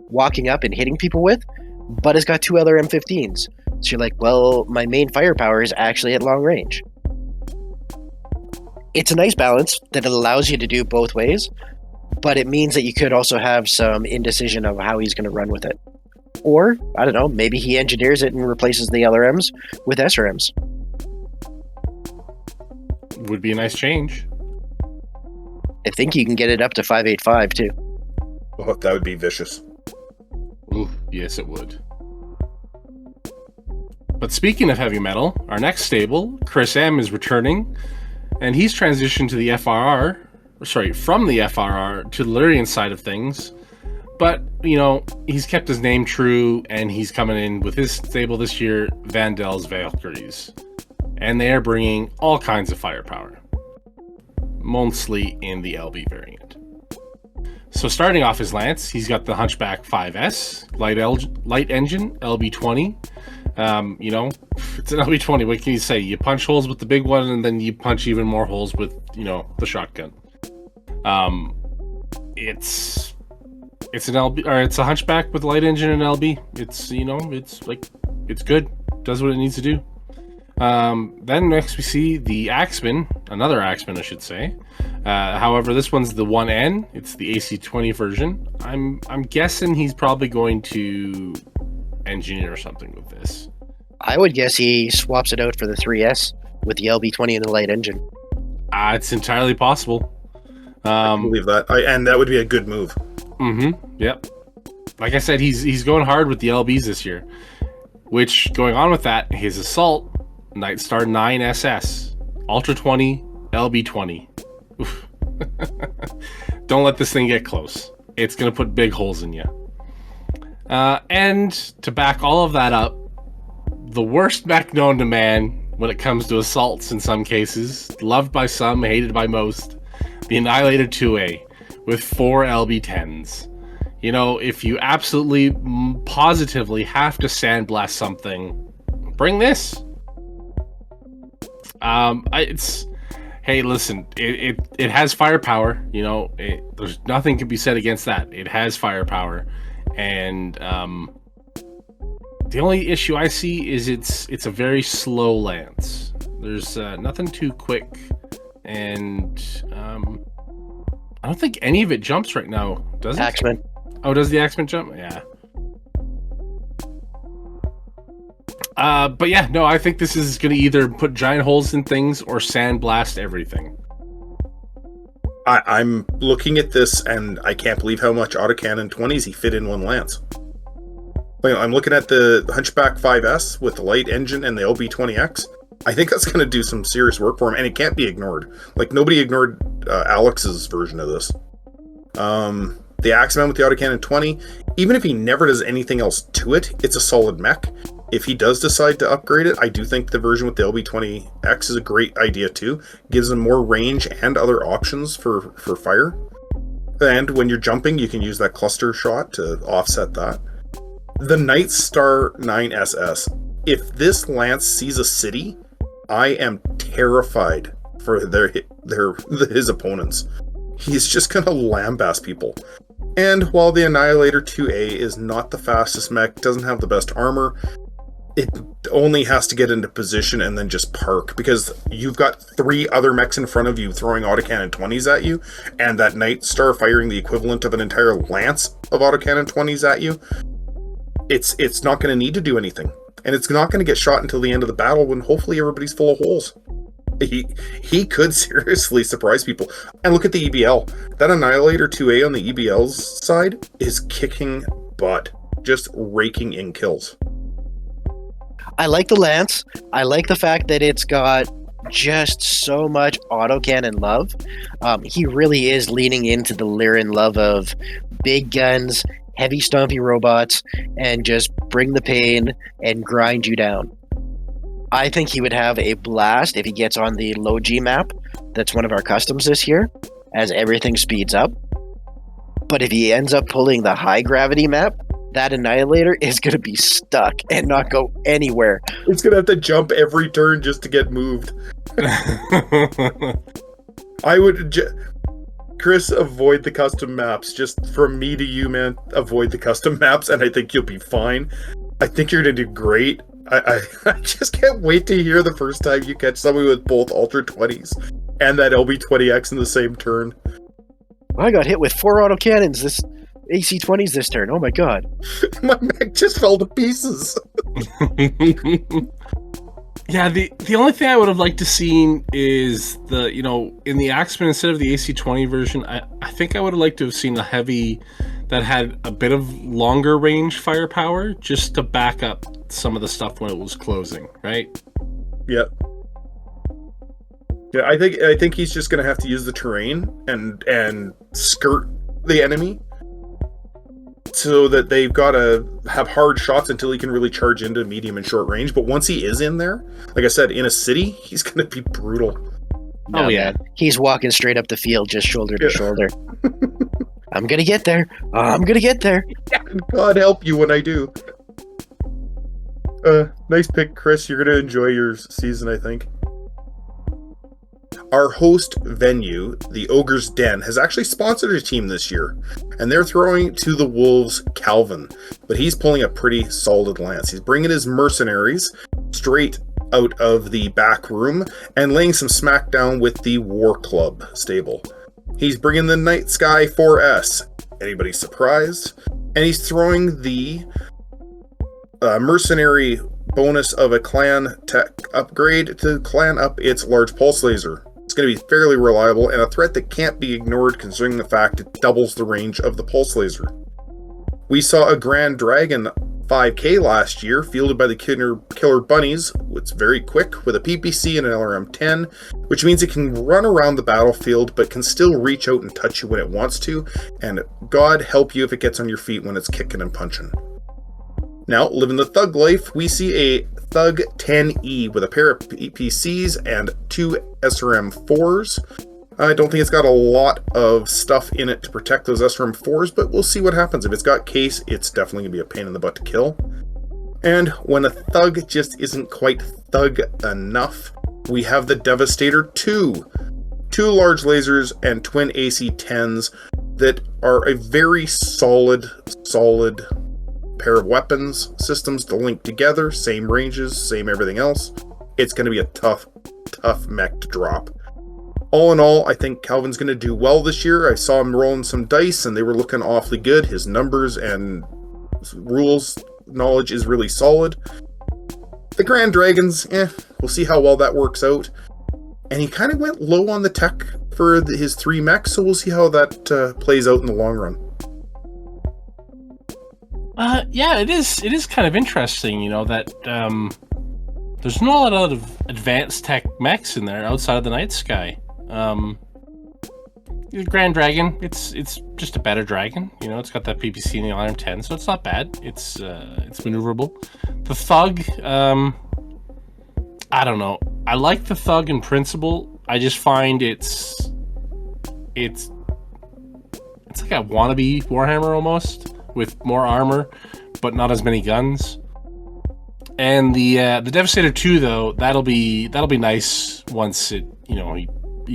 walking up and hitting people with, but it's got 2 other M15s. So you're like, well, my main firepower is actually at long range. It's a nice balance that allows you to do both ways, but it means that you could also have some indecision of how he's going to run with it. Or, I don't know, maybe he engineers it and replaces the LRMs with SRMs. Would be a nice change. I think you can get it up to 585 too. Oh, that would be vicious. Ooh, yes, it would. But speaking of heavy metal, our next stable, Chris M, is returning, and he's transitioned to the from the FRR to the Lyrian side of things. But, he's kept his name true, and he's coming in with his stable this year, Vandal's Valkyries. And they are bringing all kinds of firepower. Mostly in the LB variant. So starting off his lance, he's got the Hunchback 5S, light engine, LB20. It's an LB20. What can you say? You punch holes with the big one, and then you punch even more holes with, the shotgun. It's an LB, or it's a Hunchback with light engine and LB. It's good. Does what it needs to do. Then next we see the Axeman, another Axeman, I should say. However, this one's the 1N. It's the AC20 version. I'm guessing he's probably going to engineer something with this. I would guess he swaps it out for the 3S with the LB20 and the light engine. It's entirely possible. I believe that. And that would be a good move. Yep. Like I said, he's going hard with the LBs this year. Which, going on with that, his Assault, Night Star 9 SS, Ultra 20, LB 20. Don't let this thing get close. It's going to put big holes in you. And to back all of that up, the worst mech known to man when it comes to assaults in some cases, loved by some, hated by most, the Annihilator 2A with 4 LB 10s. If you absolutely, positively have to sandblast something, bring this. Hey, listen, it has firepower. There's nothing can be said against that. It has firepower, and the only issue I see is it's a very slow lance. There's nothing too quick, and I don't think any of it jumps right now, does it? Axeman. Oh, does the Axeman jump? Yeah. But yeah, no, I think this is going to either put giant holes in things or sandblast everything. I'm looking at this, and I can't believe how much autocannon 20s he fit in one lance. I'm looking at the Hunchback 5S with the light engine and the LB20X. I think that's going to do some serious work for him, and it can't be ignored. Nobody ignored Alex's version of this. The Axeman with the autocannon 20, even if he never does anything else to it, it's a solid mech. If he does decide to upgrade it, I do think the version with the LB20X is a great idea too. Gives him more range and other options for fire. And when you're jumping, you can use that cluster shot to offset that. The Night Star 9SS. If this lance sees a city, I am terrified for his opponents. He's just gonna lambast people. And while the Annihilator 2A is not the fastest mech, doesn't have the best armor, it only has to get into position and then just park, because you've got 3 other mechs in front of you throwing autocannon 20s at you, and that Night Star firing the equivalent of an entire lance of autocannon 20s at you. It's not going to need to do anything, and it's not going to get shot until the end of the battle when hopefully everybody's full of holes. He could seriously surprise people. And look at the EBL. That Annihilator 2A on the EBL's side is kicking butt, just raking in kills. I like the lance. I like the fact that it's got just so much autocannon love. He really is leaning into the Lyran love of big guns, heavy stompy robots, and just bring the pain and grind you down. I think he would have a blast if he gets on the low G map. That's one of our customs this year, as everything speeds up. But if he ends up pulling the high gravity map, that Annihilator is going to be stuck and not go anywhere. It's going to have to jump every turn just to get moved. I would... Chris, avoid the custom maps. Just from me to you, man, avoid the custom maps, and I think you'll be fine. I think you're going to do great. I just can't wait to hear the first time you catch somebody with both Ultra 20s and that LB20X in the same turn. I got hit with 4 autocannons, this AC-20s this turn. Oh my god. My mech just fell to pieces. Yeah, the only thing I would have liked to seen is the, in the Axeman, instead of the AC-20 version, I think I would have liked to have seen a heavy that had a bit of longer range firepower just to back up some of the stuff when it was closing, right? Yeah. Yeah, I think he's just going to have to use the terrain and skirt the enemy so that they've got to have hard shots until he can really charge into medium and short range. But once he is in there, like I said, in a city, he's going to be brutal. No, oh, yeah. Man. He's walking straight up the field, just shoulder to shoulder. I'm going to get there. I'm going to get there. Yeah, God help you when I do. Nice pick, Chris. You're going to enjoy your season, I think. Our host venue, the Ogre's Den, has actually sponsored a team this year, and they're throwing to the Wolves Calvin, but he's pulling a pretty solid lance. He's bringing his mercenaries straight out of the back room and laying some smackdown with the War Club stable. He's bringing the Night Sky 4S. Anybody surprised? And he's throwing the mercenary bonus of a clan tech upgrade to clan up its large pulse laser. It's going to be fairly reliable and a threat that can't be ignored considering the fact it doubles the range of the pulse laser. We saw a Grand Dragon 5K last year, fielded by the Killer Bunnies. It's very quick with a PPC and an LRM-10, which means it can run around the battlefield but can still reach out and touch you when it wants to, and God help you if it gets on your feet when it's kicking and punching. Now, living the thug life, we see a Thug 10E with a pair of PCs and 2 SRM-4s. I don't think it's got a lot of stuff in it to protect those SRM-4s, but we'll see what happens. If it's got case, it's definitely going to be a pain in the butt to kill. And when a thug just isn't quite thug enough, we have the Devastator 2. 2 large lasers and twin AC-10s that are a very solid pair of weapons systems to link together, same ranges, same everything else. It's going to be a tough mech to drop. All in all, I think Calvin's going to do well this year. I saw him rolling some dice and they were looking awfully good. His numbers and rules knowledge is really solid. The Grand Dragons, we'll see how well that works out. And he kind of went low on the tech for his 3 mechs, so we'll see how that plays out in the long run. Yeah, it is kind of interesting, that there's not a lot of advanced tech mechs in there outside of the Night Sky. The Grand Dragon, it's just a better dragon, it's got that PPC and the LRM-10, so it's not bad. It's maneuverable. The Thug, I don't know. I like the Thug in principle. I just find it's like a wannabe Warhammer almost, with more armor, but not as many guns. And the Devastator 2 though, that'll be nice once it he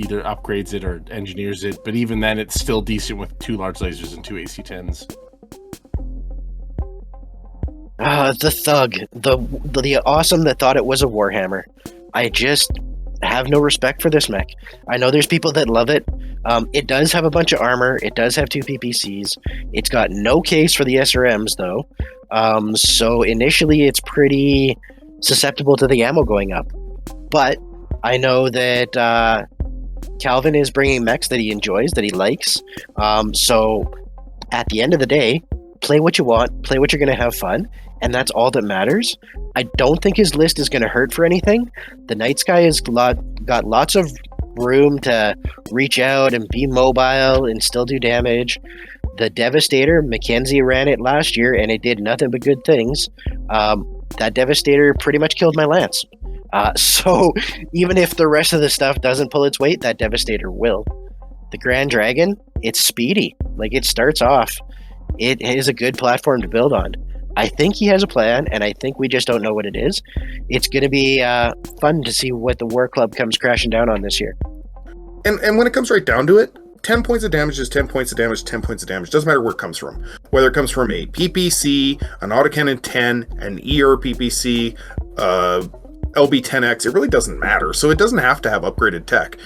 either upgrades it or engineers it. But even then, it's still decent with 2 large lasers and 2 AC-10s. The thug, the awesome that thought it was a Warhammer. I just have no respect for this mech. I know there's people that love it. It does have a bunch of armor. It does have 2 PPCs. It's got no case for the SRMs though. So initially it's pretty susceptible to the ammo going up. But I know that Calvin is bringing mechs that he enjoys, that he likes. So at the end of the day, play what you want, play what you're going to have fun, and that's all that matters. I don't think his list is going to hurt for anything. The Night Sky has got lots of room to reach out and be mobile and still do damage. The Devastator, Mackenzie ran it last year and it did nothing but good things. That Devastator pretty much killed my Lance. So even if the rest of the stuff doesn't pull its weight, that Devastator will. The Grand Dragon, it's speedy. Like, it starts off. It is a good platform to build on. I think he has a plan, and I think we just don't know what it is. It's going to be fun to see what the War Club comes crashing down on this year. And when it comes right down to it, 10 points of damage is 10 points of damage, 10 points of damage. Doesn't matter where it comes from. Whether it comes from a PPC, an autocannon 10, an ER PPC, LB10X, it really doesn't matter. So it doesn't have to have upgraded tech.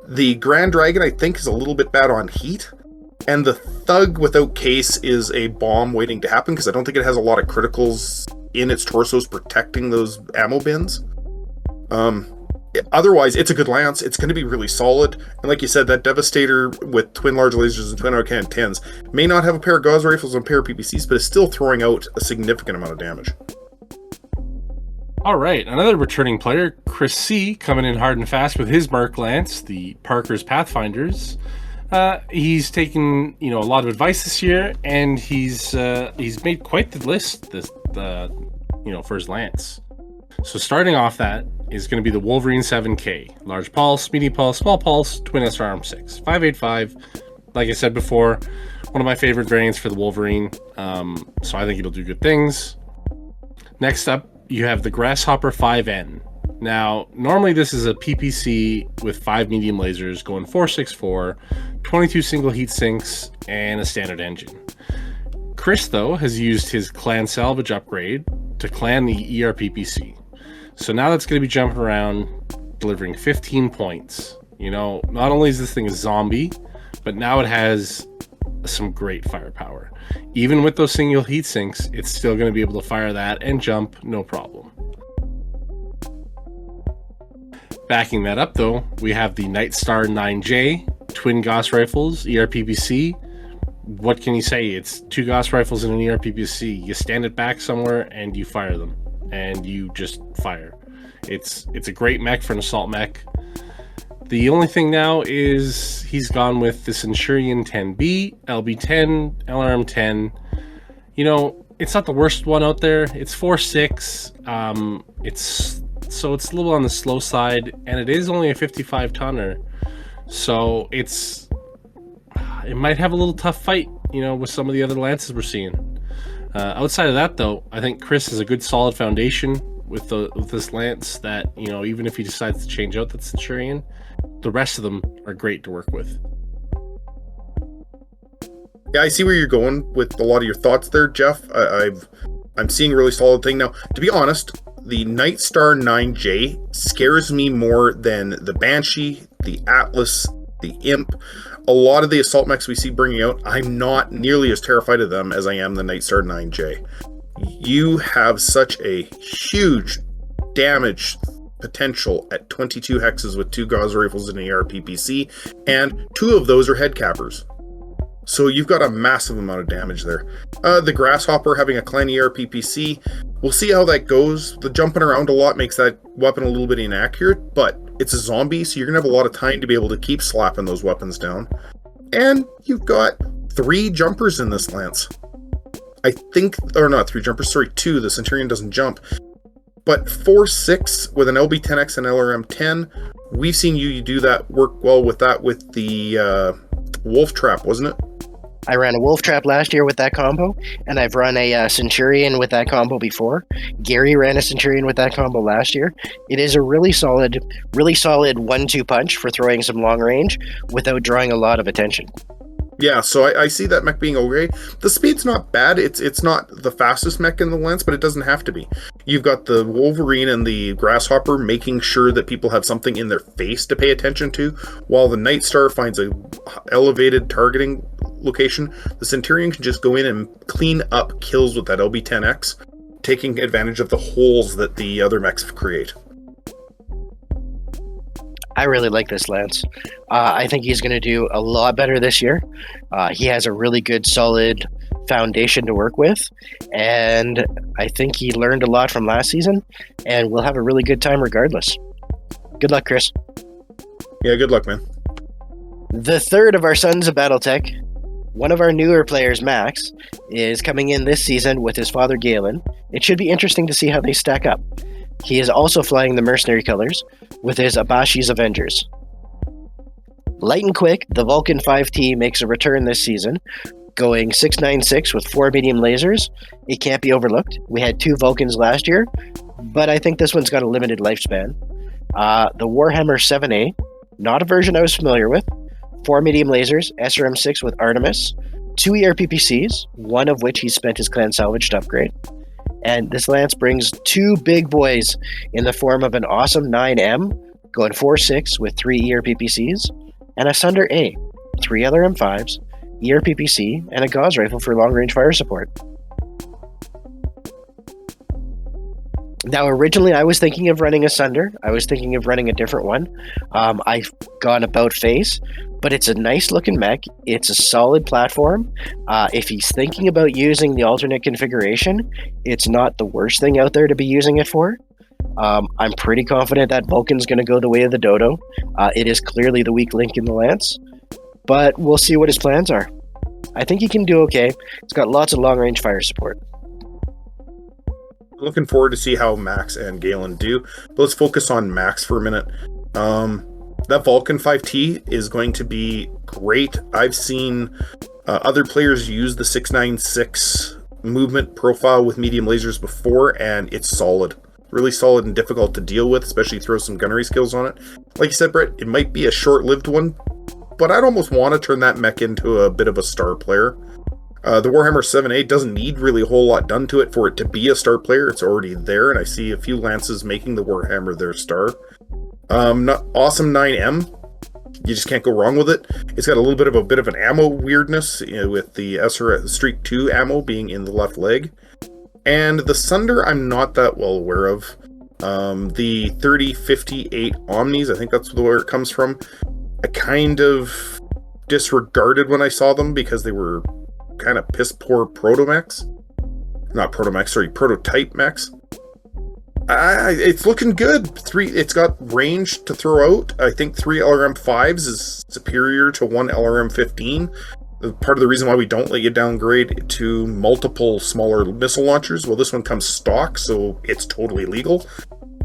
The Grand Dragon, I think, is a little bit bad on heat. And the Thug without case is a bomb waiting to happen because I don't think it has a lot of criticals in its torsos protecting those ammo bins. Otherwise, it's a good lance. It's going to be really solid. And like you said, that Devastator with twin large lasers and twin autocannon 10s may not have a pair of Gauss rifles and a pair of PPCs, but it's still throwing out a significant amount of damage. All right, another returning player, Chris C, coming in hard and fast with his Mark Lance, the Parker's Pathfinders. He's taken, a lot of advice this year, and he's made quite the list for his lance. So starting off, that is going to be the Wolverine 7K, large pulse, medium pulse, small pulse, twin SRM 6, 585. Like I said before, one of my favorite variants for the Wolverine. So I think it'll do good things. Next up, you have the Grasshopper 5N. Now, normally this is a PPC with 5 medium lasers going 464, 22 single heat sinks, and a standard engine. Chris, though, has used his clan salvage upgrade to clan the ER PPC. So now that's going to be jumping around, delivering 15 points. Not only is this thing a zombie, but now it has some great firepower. Even with those single heat sinks, it's still going to be able to fire that and jump, no problem. Backing that up, though, we have the Night Star 9J, twin Gauss rifles, ERPPC. What can you say? It's 2 Gauss rifles and an ERPPC. You stand it back somewhere and you fire them, and you just fire. It's a great mech for an assault mech. The only thing now is he's gone with the Centurion 10B, LB10, LRM10. It's not the worst one out there. It's 4.6. It's a little on the slow side, and it is only a 55 tonner. So it might have a little tough fight, with some of the other lances we're seeing. Outside of that, though, I think Chris has a good solid foundation with this lance that, even if he decides to change out that Centurion, the rest of them are great to work with. Yeah, I see where you're going with a lot of your thoughts there, Geoff. I'm seeing a really solid thing now. To be honest, the Night Star 9J scares me more than the Banshee, the Atlas, the Imp. A lot of the assault mechs we see bringing out, I'm not nearly as terrified of them as I am the Night Star 9J. You have such a huge damage potential at 22 hexes with 2 Gauss rifles and an AR-PPC, and 2 of those are head cappers. So you've got a massive amount of damage there. The Grasshopper having a clan AR-PPC, we'll see how that goes. The jumping around a lot makes that weapon a little bit inaccurate, but it's a zombie, so you're going to have a lot of time to be able to keep slapping those weapons down. And you've got 3 jumpers in this lance. I think, or not 3 jumpers, sorry, 2. The Centurion doesn't jump. But 4.6 with an LB10X and LRM10, we've seen you do that, work well with that with the Wolf Trap, wasn't it? I ran a Wolf Trap last year with that combo, and I've run a Centurion with that combo before. Gary ran a Centurion with that combo last year. It is a really solid 1-2 punch for throwing some long range without drawing a lot of attention. Yeah, so I see that mech being okay. The speed's not bad. It's not the fastest mech in the lance, but it doesn't have to be. You've got the Wolverine and the Grasshopper making sure that people have something in their face to pay attention to, while the Night Star finds a elevated targeting location. The Centurion can just go in and clean up kills with that LB-10X, taking advantage of the holes that the other mechs create. I really like this lance. I think he's going to do a lot better this year. He has a really good, solid foundation to work with, and I think he learned a lot from last season, and we'll have a really good time regardless. Good luck, Chris. Yeah, good luck, man. The third of our Sons of Battletech, one of our newer players, Max, is coming in this season with his father, Galen. It should be interesting to see how they stack up. He is also flying the mercenary colors with his Abashi's Avengers. Light and quick, the Vulcan 5T makes a return this season, going 696 with 4 medium lasers. It can't be overlooked. We had 2 Vulcans last year, but I think this one's got a limited lifespan. The Warhammer 7A, not a version I was familiar with. 4 medium lasers, SRM6 with Artemis, 2 ERPPCs, one of which he spent his clan salvage to upgrade. And this lance brings 2 big boys in the form of an awesome 9M, going 4-6 with 3 ERPPCs, and a Sunder A, 3 LRM5s, ERPPC, and a Gauss rifle for long-range fire support. Now, originally, I was thinking of running a Sunder. I was thinking of running a different one. I've gone about face, but it's a nice-looking mech. It's a solid platform. If he's thinking about using the alternate configuration, it's not the worst thing out there to be using it for. I'm pretty confident that Vulcan's going to go the way of the Dodo. It is clearly the weak link in the lance, but we'll see what his plans are. I think he can do okay. He's got lots of long-range fire support. Looking forward to see how Max and Galen do. But let's focus on Max for a minute. That Vulcan 5T is going to be great. I've seen other players use the 696 movement profile with medium lasers before, and it's solid. Really solid and difficult to deal with, especially throw some gunnery skills on it. Like you said, Brett, it might be a short-lived one, but I'd almost want to turn that mech into a bit of a star player. The Warhammer 7A doesn't need really a whole lot done to it for it to be a star player. It's already there, and I see a few lances making the Warhammer their star. Awesome 9M. You just can't go wrong with it. It's got a little bit of an ammo weirdness, with the SR Streak 2 ammo being in the left leg. And the Sunder, I'm not that well aware of. The 3058 Omnis, I think that's where it comes from. I kind of disregarded when I saw them because they were kind of piss poor prototype mechs. It's looking good. It's got range to throw out. I think 3 LRM5s is superior to 1 LRM15. Part of the reason why we don't let you downgrade to multiple smaller missile launchers, well, this one comes stock, so it's totally legal.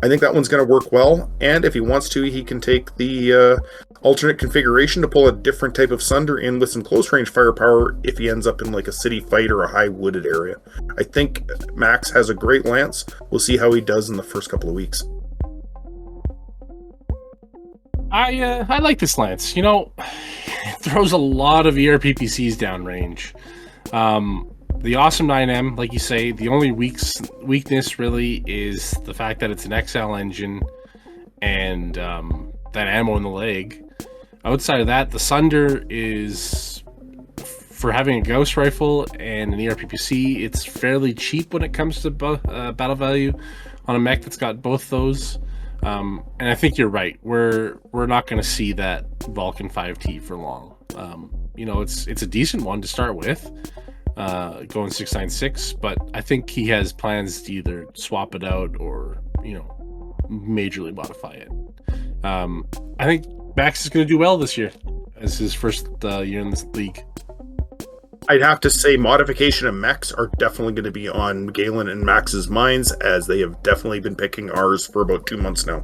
I think that one's going to work well, and if he wants to, he can take the alternate configuration to pull a different type of Sunder in with some close-range firepower if he ends up in like a city fight or a high-wooded area. I think Max has a great lance. We'll see how he does in the first couple of weeks. I like this lance. You know, it throws a lot of ERPPCs downrange. The awesome 9M, like you say, the only weakness really is the fact that it's an XL engine and that ammo in the leg. Outside of that, the Sunder is, for having a Gauss rifle and an ERPPC, it's fairly cheap when it comes to battle value on a mech that's got both those. And I think you're right. We're not going to see that Vulcan 5T for long. You know, it's a decent one to start with. Going 696, but I think he has plans to either swap it out or, you know, majorly modify it. I think Max is going to do well this year as his first year in this league. I'd have to say modification of mechs are definitely going to be on Galen and Max's minds, as they have definitely been picking ours for about 2 months now.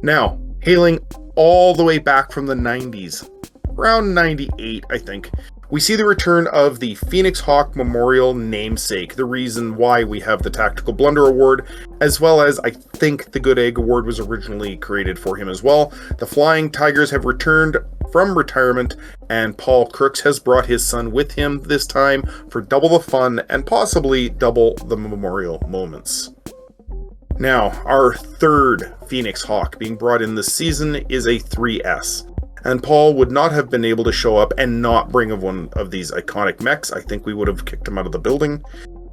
Now, hailing all the way back from the 90s, around 98, I think, We see the return of the Phoenix Hawk Memorial namesake, the reason why we have the Tactical Blunder Award, as well as I think the Good Egg Award was originally created for him as well. The Flying Tigers have returned from retirement, and Paul Crooks has brought his son with him this time for double the fun and possibly double the memorial moments. Now, our third Phoenix Hawk being brought in this season is a 3S. And Paul would not have been able to show up and not bring one of these iconic mechs. I think we would have kicked him out of the building.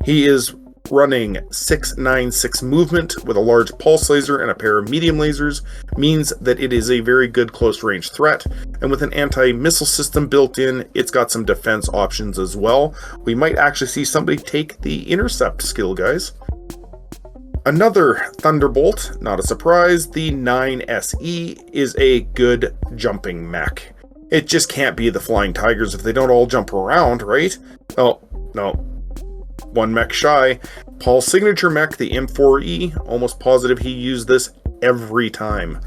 He is running 696 movement with a large pulse laser and a pair of medium lasers, means that it is a very good close-range threat. And with an anti-missile system built in, it's got some defense options as well. We might actually see somebody take the intercept skill, guys. Another Thunderbolt, not a surprise, the 9SE is a good jumping mech. It just can't be the Flying Tigers if they don't all jump around, right? Oh, no. One mech shy. Paul's signature mech, the M4E, almost positive he used this every time.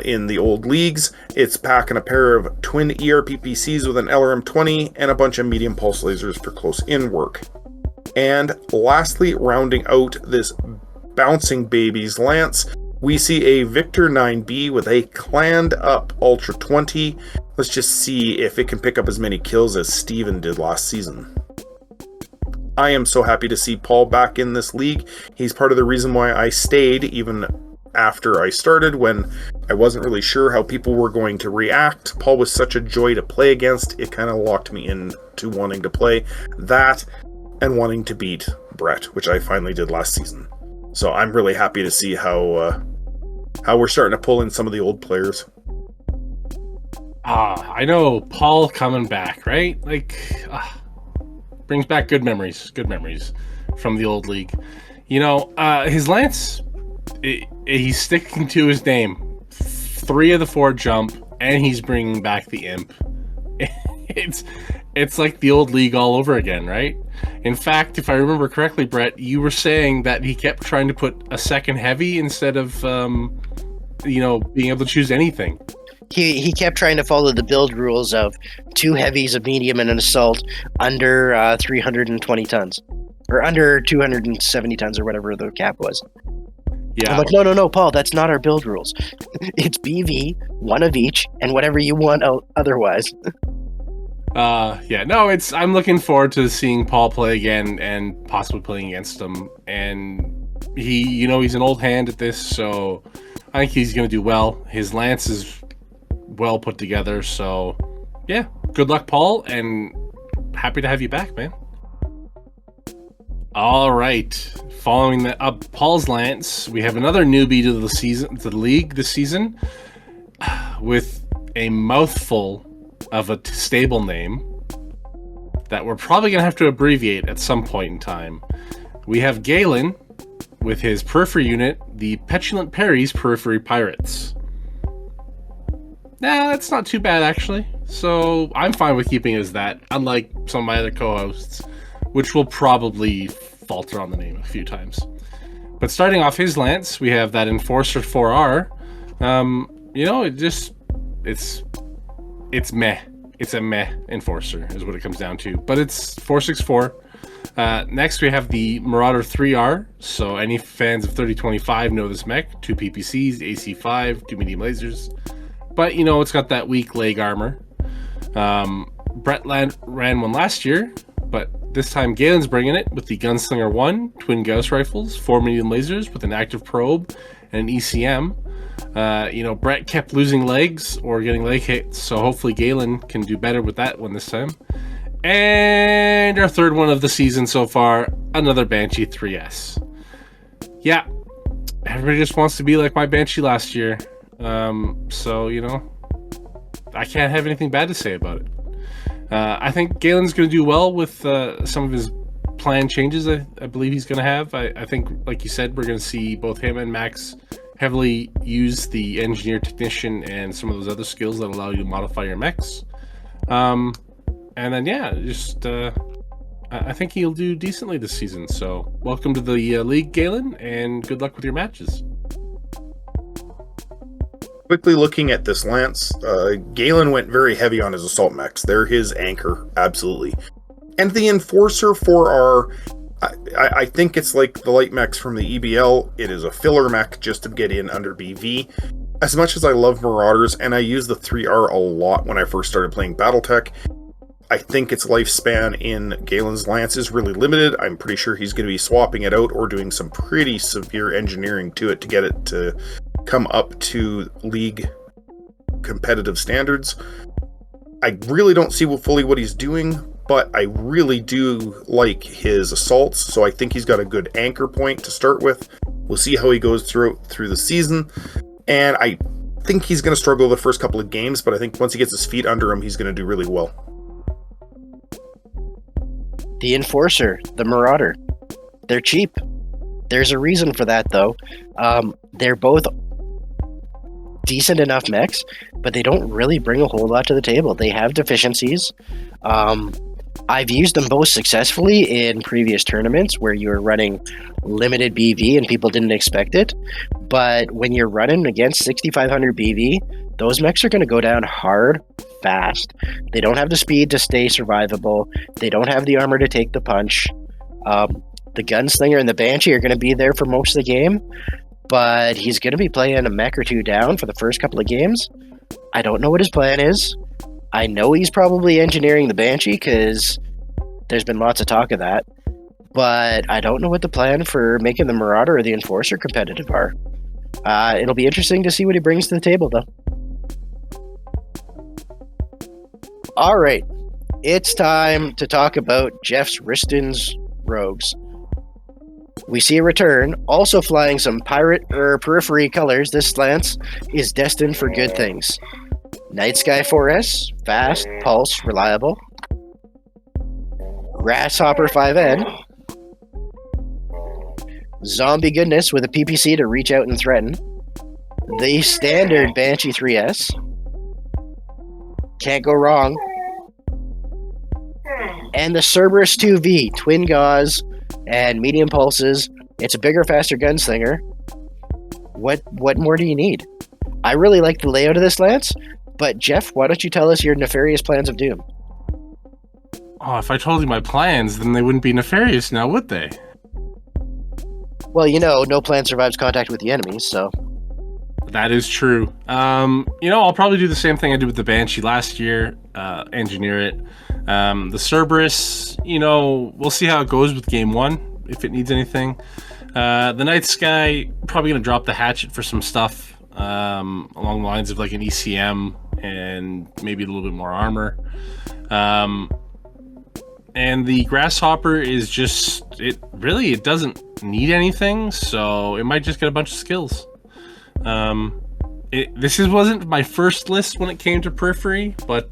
In the old leagues, it's packing a pair of twin ERPPCs with an LRM-20 and a bunch of medium pulse lasers for close-in work. And lastly, rounding out this bouncing baby's lance, we see a Victor 9B with a clanned up Ultra 20. Let's just see if it can pick up as many kills as Steven did last season. I am so happy to see Paul back in this league. He's part of the reason why I stayed even after I started, when I wasn't really sure how people were going to react. Paul was such a joy to play against. It kind of locked me into wanting to play that and wanting to beat Brett, which I finally did last season. So I'm really happy to see how we're starting to pull in some of the old players. I know Paul coming back, right? Brings back good memories from the old league. You know, his lance, he's sticking to his name. 3 of the 4 jump, and he's bringing back the imp. It's like the old league all over again, right? In fact, if I remember correctly, Brett, you were saying that he kept trying to put a second heavy instead of, being able to choose anything. He kept trying to follow the build rules of 2 heavies, a medium, and an assault under 320 tons. Or under 270 tons, or whatever the cap was. Yeah. I'm like, no, Paul, that's not our build rules. It's BV, 1 of each, and whatever you want otherwise. I'm looking forward to seeing Paul play again and possibly playing against him. And he's an old hand at this, so I think he's going to do well. His lance is well put together, so yeah, good luck, Paul, and happy to have you back, man. All right, following up Paul's lance, we have another newbie to the league this season, with a mouthful of a stable name that we're probably gonna have to abbreviate at some point in time. We have Galen with his periphery unit, the Petulant Perry's Periphery Pirates. Nah, that's not too bad actually. So I'm fine with keeping it as that, unlike some of my other co-hosts, which will probably falter on the name a few times. But starting off his lance, we have that Enforcer 4R. It's meh. It's a meh Enforcer is what it comes down to. But it's 464. Next we have the Marauder 3R. So any fans of 3025 know this mech. 2 PPCs, AC5, 2 medium lasers. But it's got that weak leg armor. Brett ran one last year, but this time Galen's bringing it with the Gunslinger 1, twin Gauss rifles, 4 medium lasers with an active probe and an ECM. Brett kept losing legs or getting leg hits, so hopefully Galen can do better with that one this time. And our third one of the season so far, another Banshee 3S. Yeah, everybody just wants to be like my Banshee last year. I can't have anything bad to say about it. I think Galen's going to do well with some of his plan changes I believe he's going to have. I think, like you said, we're going to see both him and Max heavily use the engineer technician and some of those other skills that allow you to modify your mechs. I think he'll do decently this season. So welcome to the league, Galen, and good luck with your matches. Quickly looking at this Lance, Galen went very heavy on his assault mechs. They're his anchor, absolutely. And the Enforcer for our... I think it's like the light mechs from the EBL. It is a filler mech just to get in under BV. As much as I love Marauders, and I use the 3R a lot when I first started playing Battletech, I think its lifespan in Galen's Lance is really limited. I'm pretty sure he's going to be swapping it out or doing some pretty severe engineering to it to get it to come up to League competitive standards. I really don't see fully what he's doing, but I really do like his assaults, so I think he's got a good anchor point to start with. We'll see how he goes through the season, and I think he's going to struggle the first couple of games, but I think once he gets his feet under him, he's going to do really well. The Enforcer, the Marauder. They're cheap. There's a reason for that, though. They're both decent enough mechs, but they don't really bring a whole lot to the table. They have deficiencies. I've used them both successfully in previous tournaments where you were running limited BV and people didn't expect it. But when you're running against 6,500 BV, those mechs are going to go down hard, fast. They don't have the speed to stay survivable. They don't have the armor to take the punch. The Gunslinger and the Banshee are going to be there for most of the game, but he's going to be playing a mech or two down for the first couple of games. I don't know what his plan is. I know he's probably engineering the Banshee because there's been lots of talk of that, but I don't know what the plan for making the Marauder or the Enforcer competitive are. It'll be interesting to see what he brings to the table, though. All right, it's time to talk about Geoff's Wriston's Rogues. We see a return, also flying some pirate periphery colors. This Lance is destined for good things. Night Sky 4S, fast, pulse, reliable. Grasshopper 5N. Zombie goodness with a PPC to reach out and threaten. The standard Banshee 3S. Can't go wrong. And the Cerberus 2V, twin gauze and medium pulses. It's a bigger, faster gunslinger. What more do you need? I really like the layout of this Lance, but Geoff, why don't you tell us your nefarious plans of doom? Oh, if I told you my plans, then they wouldn't be nefarious now, would they? Well, no plan survives contact with the enemy, so... That is true. I'll probably do the same thing I did with the Banshee last year, engineer it. The Cerberus, we'll see how it goes with game one, if it needs anything. The Night Sky, probably going to drop the hatchet for some stuff along the lines of like an ECM and maybe a little bit more armor. And the Grasshopper is just, it doesn't need anything, so it might just get a bunch of skills. This wasn't my first list when it came to periphery, but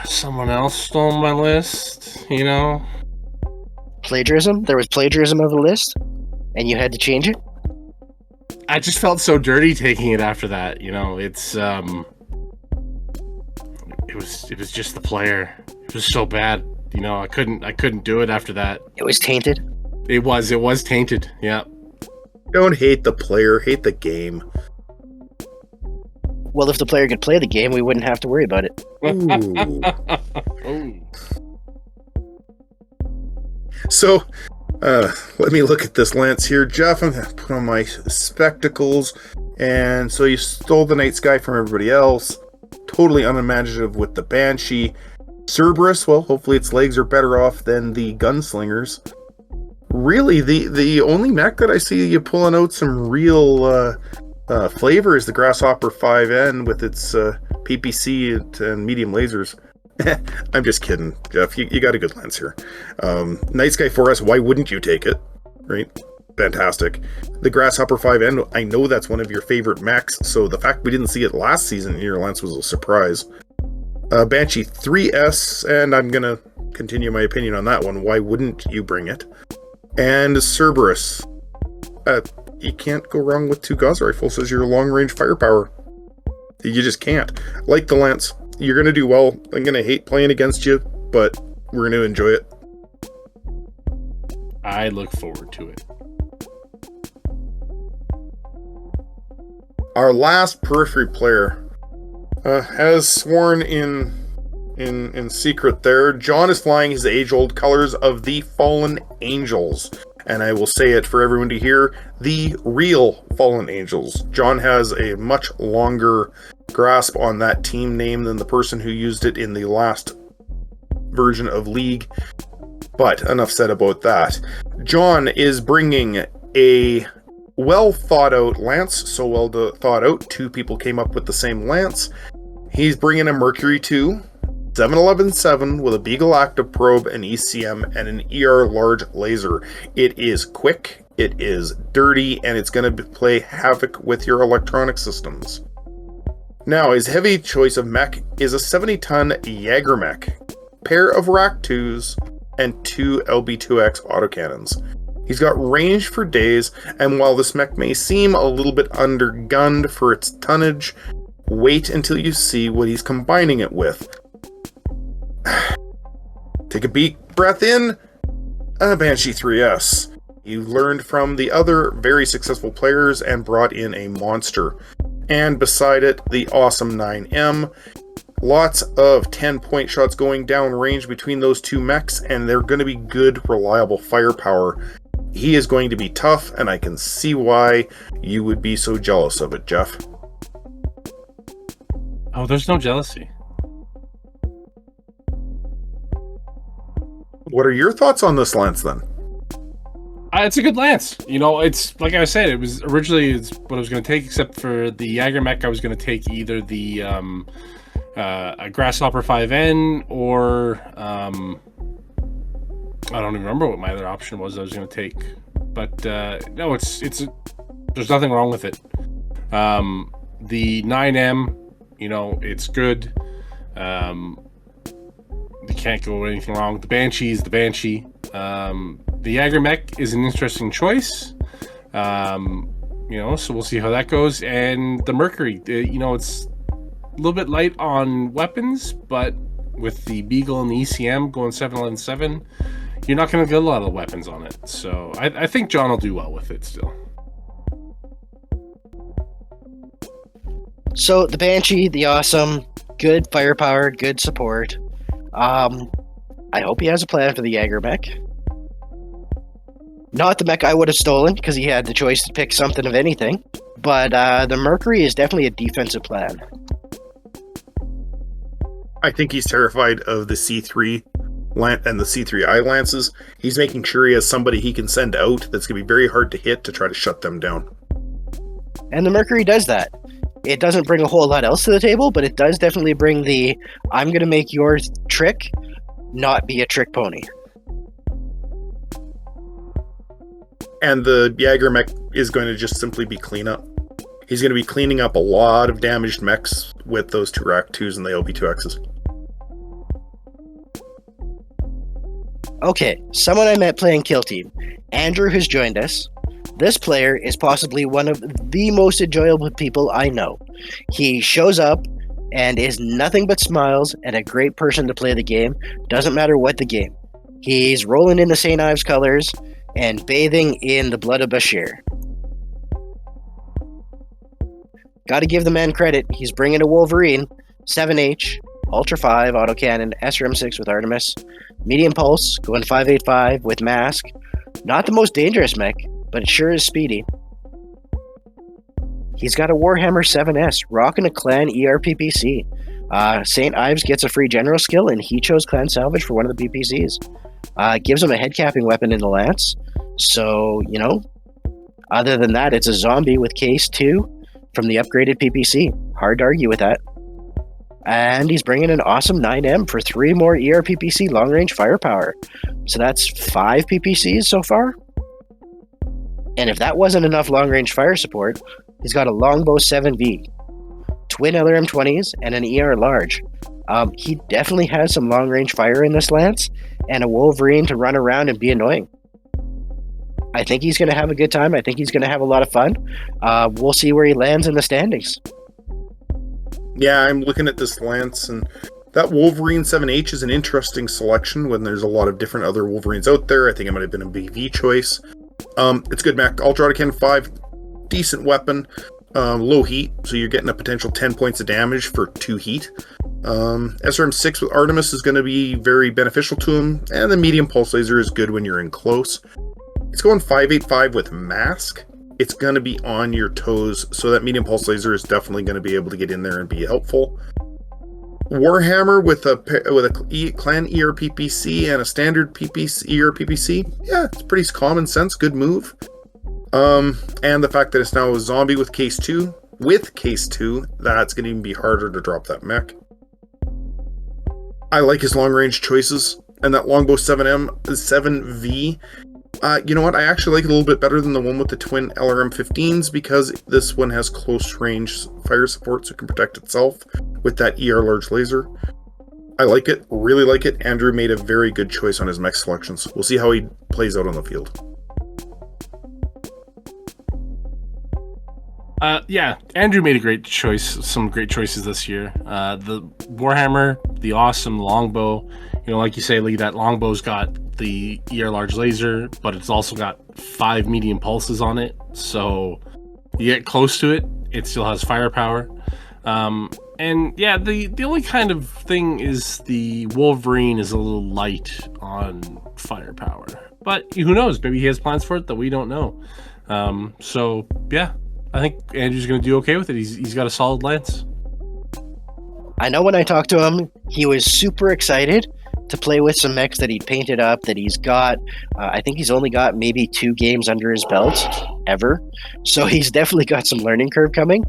someone else stole my list, Plagiarism? There was plagiarism of the list, and you had to change it? I just felt so dirty taking it after that, it's it was just the player. It was so bad, I couldn't do it after that. It was tainted? It was tainted, yeah. Don't hate the player, hate the game. Well, if the player could play the game, we wouldn't have to worry about it. Ooh. So, let me look at this Lance here. Geoff, I'm going to put on my spectacles. And so you stole the Night Sky from everybody else. Totally unimaginative with the Banshee. Cerberus, well, hopefully its legs are better off than the Gunslingers. Really, the only mech that I see you pulling out some real flavor is the Grasshopper 5N with its PPC and medium lasers. I'm just kidding, Geoff. You got a good Lance here. Night Sky 4S, why wouldn't you take it? Right? Fantastic. The Grasshopper 5N, I know that's one of your favorite mechs, so the fact we didn't see it last season in your Lance was a surprise. Banshee 3S, and I'm going to continue my opinion on that one. Why wouldn't you bring it? And Cerberus. You can't go wrong with two Gauss rifles as your long-range firepower. You just can't. Like the Lance, you're going to do well. I'm going to hate playing against you, but we're going to enjoy it. I look forward to it. Our last periphery player has sworn in secret there. John is flying his age-old colors of the Fallen Angels. And I will say it for everyone to hear, the real Fallen Angels. John has a much longer grasp on that team name than the person who used it in the last version of League. But enough said about that. John is bringing a well-thought-out lance, so well thought out, 2 people came up with the same lance. He's bringing a Mercury 2, 711-7 with a Beagle Active Probe, an ECM, and an ER Large Laser. It is quick, it is dirty, and it's going to play havoc with your electronic systems. Now, his heavy choice of mech is a 70-ton Jaeger mech, pair of Rack 2s, and 2 LB2X autocannons. He's got range for days, and while this mech may seem a little bit undergunned for its tonnage, wait until you see what he's combining it with. Take a deep breath in. A Banshee 3S. You learned from the other very successful players and brought in a monster. And beside it, the awesome 9M. Lots of 10-point shots going down range between those 2 mechs, and they're going to be good, reliable firepower. He is going to be tough, and I can see why you would be so jealous of it, Geoff. Oh, there's no jealousy. What are your thoughts on this lance, then? It's a good lance. You know, it's like I said, it was originally what I was going to take, except for the Jaeger mech. I was going to take either the a Grasshopper 5N or I don't even remember what my other option was I was going to take. But no, there's nothing wrong with it. The 9M, you know, it's good. You can't go with anything wrong. The Banshee is the Banshee. The Jaeger mech is an interesting choice. You know, so we'll see how that goes. And the Mercury, you know, it's a little bit light on weapons, but with the Beagle and the ECM going 711-7, you're not going to get a lot of weapons on it. So I think John will do well with it still. So the Banshee, the awesome, good firepower, good support. I hope he has a plan for the Jaeger mech. Not the mech I would have stolen, because he had the choice to pick something of anything. But the Mercury is definitely a defensive plan. I think he's terrified of the C3 and the C3I lances. He's making sure he has somebody he can send out that's going to be very hard to hit to try to shut them down. And the Mercury does that. It doesn't bring a whole lot else to the table, but it does definitely bring the I'm going to make your trick not be a trick pony. And the Jaeger mech is going to just simply be cleanup. He's going to be cleaning up a lot of damaged mechs with those 2 Rack 2s and the LB2Xs. Okay, someone I met playing Kill Team. Andrew has joined us. This player is possibly one of the most enjoyable people I know. He shows up and is nothing but smiles and a great person to play the game. Doesn't matter what the game. He's rolling in the St. Ives colors and bathing in the blood of Bashir. Gotta give the man credit. He's bringing a Wolverine, 7H, Ultra 5 autocannon, SRM6 with Artemis, medium pulse, going 585 with mask. Not the most dangerous mech, but it sure is speedy. He's got a Warhammer 7S, rocking a Clan ERPPC. St. Ives gets a free general skill, and he chose Clan Salvage for one of the PPCs. Gives him a head-capping weapon in the lance. So, you know, other than that, it's a zombie with case 2 from the upgraded PPC. Hard to argue with that. And he's bringing an awesome 9M for 3 more ERPPC long-range firepower. So that's 5 PPCs so far. And if that wasn't enough long-range fire support, he's got a Longbow 7V, twin LRM-20s, and an ER large. He definitely has some long-range fire in this lance, and a Wolverine to run around and be annoying. I think he's going to have a good time. I think he's going to have a lot of fun. We'll see where he lands in the standings. Yeah, I'm looking at this lance, and that Wolverine 7H is an interesting selection when there's a lot of different other Wolverines out there. I think it might have been a BV choice. It's good mech. Ultra Autocannon 5, decent weapon. low heat, so you're getting a potential 10 points of damage for 2 heat. SRM6 with Artemis is going to be very beneficial to him, and the medium pulse laser is good when you're in close. It's going 585 with Mask. It's going to be on your toes, so that medium pulse laser is definitely going to be able to get in there and be helpful. Warhammer with a clan ERPPC and a standard ERPPC. Yeah, it's pretty common sense, good move. And the fact that it's now a zombie with case 2, that's going to even be harder to drop that mech. I like his long range choices, and that longbow 7V. You know what? I actually like it a little bit better than the one with the twin LRM-15s because this one has close range fire support, so it can protect itself with that ER large laser. I like it, really like it. Andrew made a very good choice on his mech selections. We'll see how he plays out on the field. Yeah, Andrew made a great choice, some great choices this year. The Warhammer, the awesome longbow, like you say, Lee, that longbow's got the ER large laser, but it's also got 5 medium pulses on it, so you get close to it, it still has firepower. And yeah, the only kind of thing is the Wolverine is a little light on firepower, but who knows, maybe he has plans for it that we don't know. So yeah, I think Andrew's going to do okay with it. He's got a solid lance. I know when I talked to him, he was super excited to play with some mechs that he'd painted up, that he's got. I think he's only got maybe 2 games under his belt ever. So he's definitely got some learning curve coming,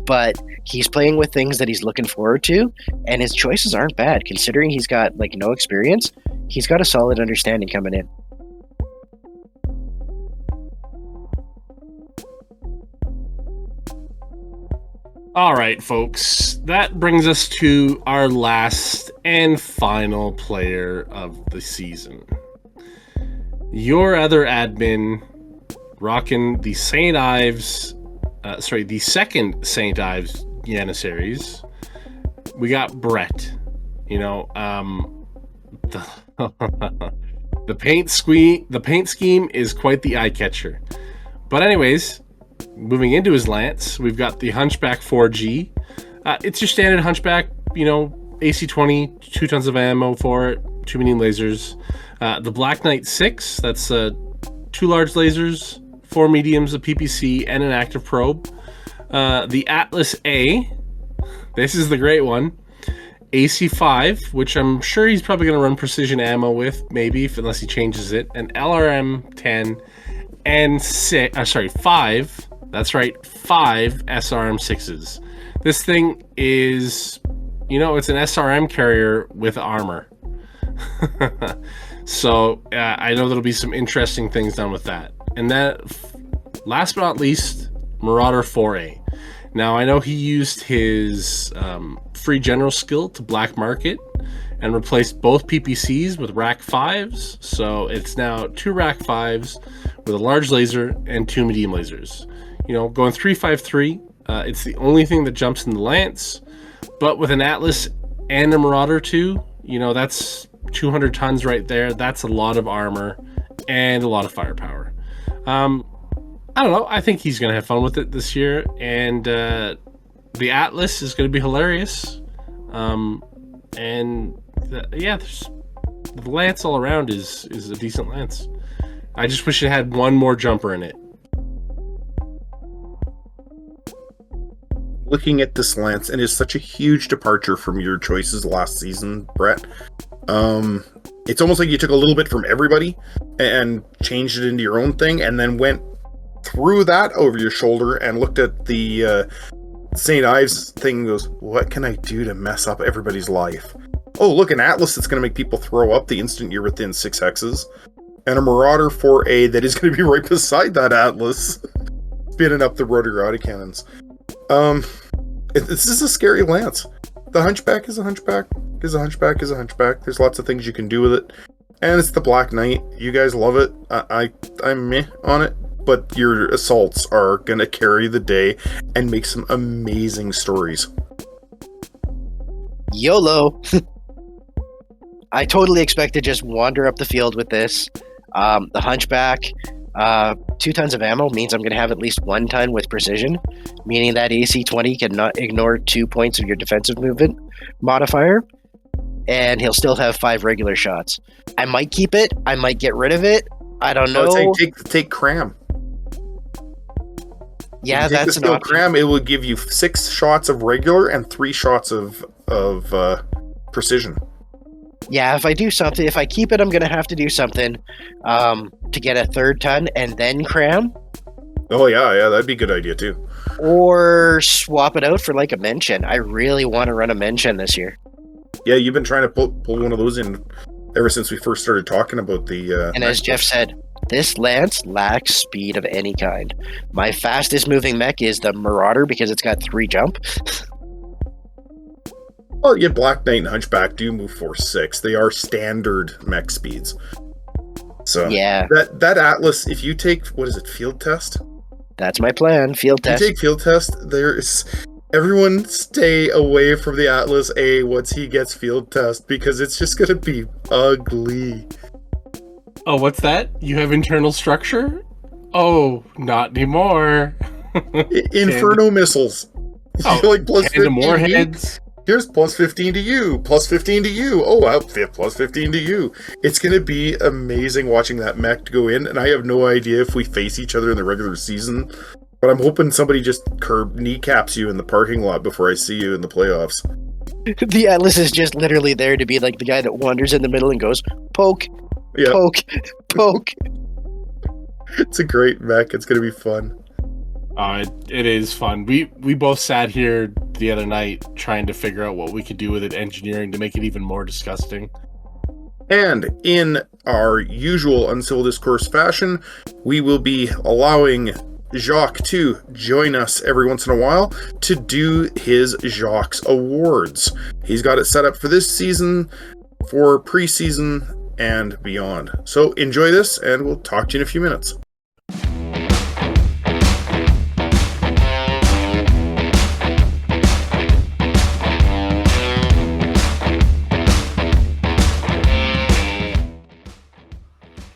but he's playing with things that he's looking forward to, and his choices aren't bad considering he's got no experience. He's got a solid understanding coming in. All right, folks, that brings us to our last and final player of the season. Your other admin, rocking the the second St. Ives Janissaries. We got Brett. The paint scheme is quite the eye catcher. But anyways, moving into his lance, we've got the Hunchback 4G. It's your standard Hunchback, AC-20, 2 tons of ammo for it, 2 medium lasers. The Black Knight 6, that's 2 large lasers, 4 mediums of PPC, and an active probe. The Atlas A, this is the great one. AC-5, which I'm sure he's probably going to run precision ammo with, maybe, unless he changes it. An LRM-10, and 5. That's right, 5 SRM6s. This thing is, it's an SRM carrier with armor. So I know there'll be some interesting things done with that. And that, last but not least, Marauder 4A. Now, I know he used his free general skill to black market and replaced both PPCs with rack 5s. So it's now 2 rack 5s with a large laser and 2 medium lasers. Going 353, it's the only thing that jumps in the lance, but with an Atlas and a Marauder 2, that's 200 tons right there. That's a lot of armor and a lot of firepower. I don't know. I think he's going to have fun with it this year, and the Atlas is going to be hilarious. The lance all around is a decent lance. I just wish it had one more jumper in it. Looking at this lance, and it's such a huge departure from your choices last season, Brett. It's almost like you took a little bit from everybody and changed it into your own thing, and then went through that over your shoulder and looked at the St. Ives thing and goes, what can I do to mess up everybody's life? Oh, look, an Atlas that's going to make people throw up the instant you're within 6 hexes. And a Marauder 4A that is going to be right beside that Atlas, spinning up the rotary autocannons. This is a scary lance. The Hunchback is a Hunchback. There's lots of things you can do with it. And it's the Black Knight. You guys love it. I'm meh on it. But your assaults are going to carry the day and make some amazing stories. YOLO. I totally expect to just wander up the field with this. The Hunchback, 2 tons of ammo means I'm going to have at least 1 ton with precision, meaning that AC 20 cannot ignore 2 points of your defensive movement modifier, and he'll still have 5 regular shots. I might keep it. I might get rid of it. I don't know. I would say take cram. Yeah, if you take that's the an skill option. cram. It will give you 6 shots of regular and 3 shots of precision. Yeah, if I do something, if I keep it, I'm going to have to do something to get a 3rd ton and then cram. Oh, yeah, that'd be a good idea, too. Or swap it out for like a mention. I really want to run a mention this year. Yeah, you've been trying to pull one of those in ever since we first started talking about the... And as Geoff said, this lance lacks speed of any kind. My fastest moving mech is the Marauder because it's got 3 jump. Well, yeah, Black Knight and Hunchback do move 4-6. They are standard mech speeds. So Yeah, that Atlas, if you take, what is it, field test? that's my plan. Field If test. you take field test, everyone stay away from the Atlas A once he gets field test, because it's just going to be ugly. Oh, what's that? You have internal structure? Oh, not anymore. Inferno missiles. Oh, You're like plus 15 more to you. heads. Here's plus 15 to you. Plus 15 to you. Oh, wow, plus 15 to you. It's going to be amazing watching that mech go in, and I have no idea if we face each other in the regular season, but I'm hoping somebody just kneecaps you in the parking lot before I see you in the playoffs. The Atlas is just literally there to be like the guy that wanders in the middle and goes, poke, Yeah, poke, poke. it's a great mech. It's going to be fun. It is fun. We both sat here the other night trying to figure out what we could do with it engineering to make it even more disgusting. And in our usual Uncivil Discourse fashion, we will be allowing Jock to join us every once in a while to do his Jock's Awards. He's got it set up for this season, for preseason, and beyond. So enjoy this, and we'll talk to you in a few minutes.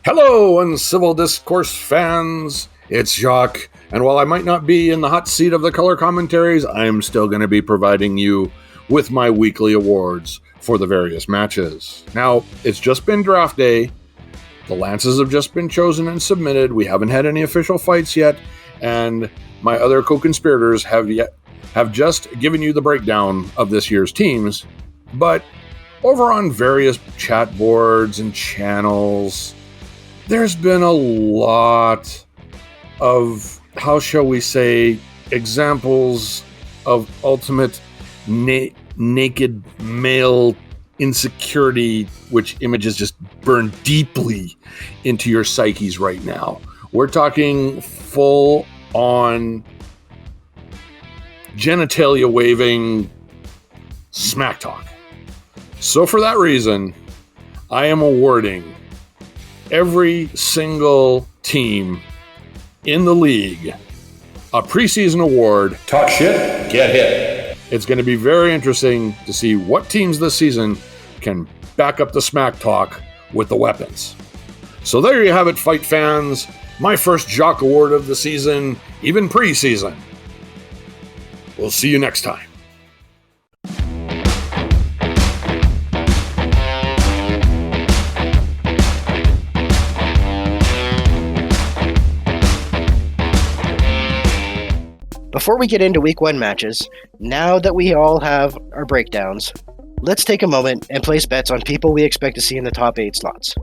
Hello, Uncivil Discourse fans. It's Jock, and while I might not be in the hot seat of the color commentaries, I'm still going to be providing you with my weekly awards for the various matches. Now, it's just been draft day. The lances have just been chosen and submitted. We haven't had any official fights yet, and my other co-conspirators have just given you the breakdown of this year's teams. But over on various chat boards and channels, there's been a lot of, how shall we say, examples of ultimate naked male insecurity, which images just burn deeply into your psyches right now. We're talking full on genitalia waving smack talk. So for that reason, I am awarding every single team in the league a preseason award. Talk shit, get hit. It's going to be very interesting to see what teams this season can back up the smack talk with the weapons. So there you have it, fight fans. My first Jock Award of the season, even preseason. We'll see you next time. Before we get into week 1 matches, now that we all have our breakdowns, let's take a moment and place bets on people we expect to see in the top 8 slots.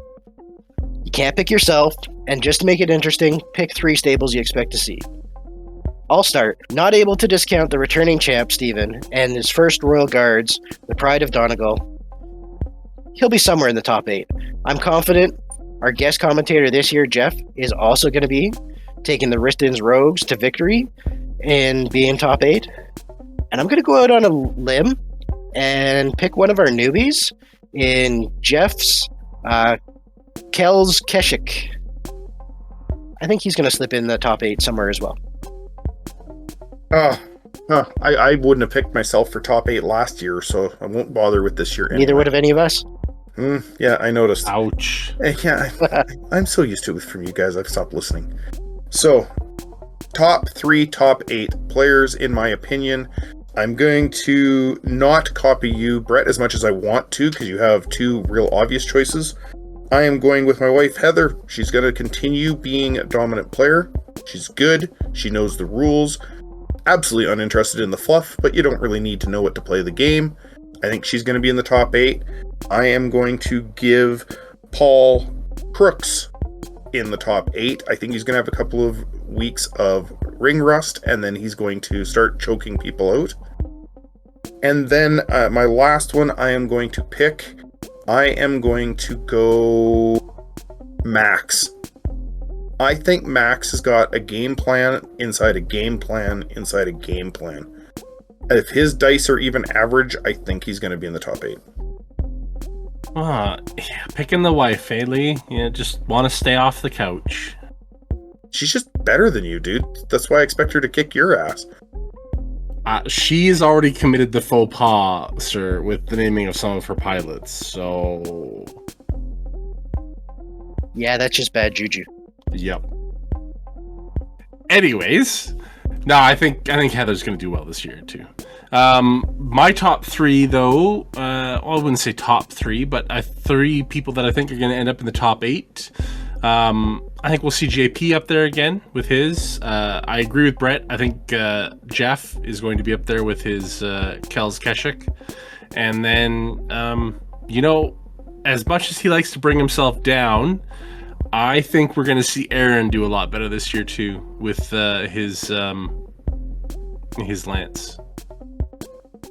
You can't pick yourself, and just to make it interesting, pick 3 stables you expect to see. I'll start. Not able to discount the returning champ, Steven, and his first Royal Guards, the Pride of Donegal. He'll be somewhere in the top 8. I'm confident our guest commentator this year, Geoff, is also going to be taking the Wriston's Rogues to victory and being top 8. And I'm going to go out on a limb and pick one of our newbies in Geoff's Kell's Keshik. I think he's going to slip in the top 8 somewhere as well. I wouldn't have picked myself for top 8 last year, so I won't bother with this year anyway. Neither would have any of us. Yeah, I noticed. Ouch. Yeah, I'm so used to it from you guys, I've stopped listening. So, top 3, top 8 players, in my opinion. I'm going to not copy you, Brett, as much as I want to, because you have 2 real obvious choices. I am going with my wife, Heather. She's going to continue being a dominant player. She's good. She knows the rules. Absolutely uninterested in the fluff, but you don't really need to know what to play the game. I think she's going to be in the top 8. I am going to give Paul Crooks in the top 8. I think he's going to have a couple of weeks of ring rust, and then he's going to start choking people out. And then my last one I am going to pick. I am going to go Max. I think Max has got a game plan inside a game plan inside a game plan. If his dice are even average, I think he's going to be in the top 8. Yeah, picking the wife, eh, Lee? You just want to stay off the couch. She's just better than you, dude. That's why I expect her to kick your ass. She's already committed the faux pas, sir, with the naming of some of her pilots, so... Yeah, that's just bad juju. Yep. Anyways, no, I think Heather's going to do well this year, too. My top 3, though, I wouldn't say top 3, but 3 people that I think are going to end up in the top 8. I think we'll see JP up there again with his. I agree with Brett. I think Geoff is going to be up there with his Kell's Keshik. And then, as much as he likes to bring himself down, I think we're going to see Aaron do a lot better this year too with his lance.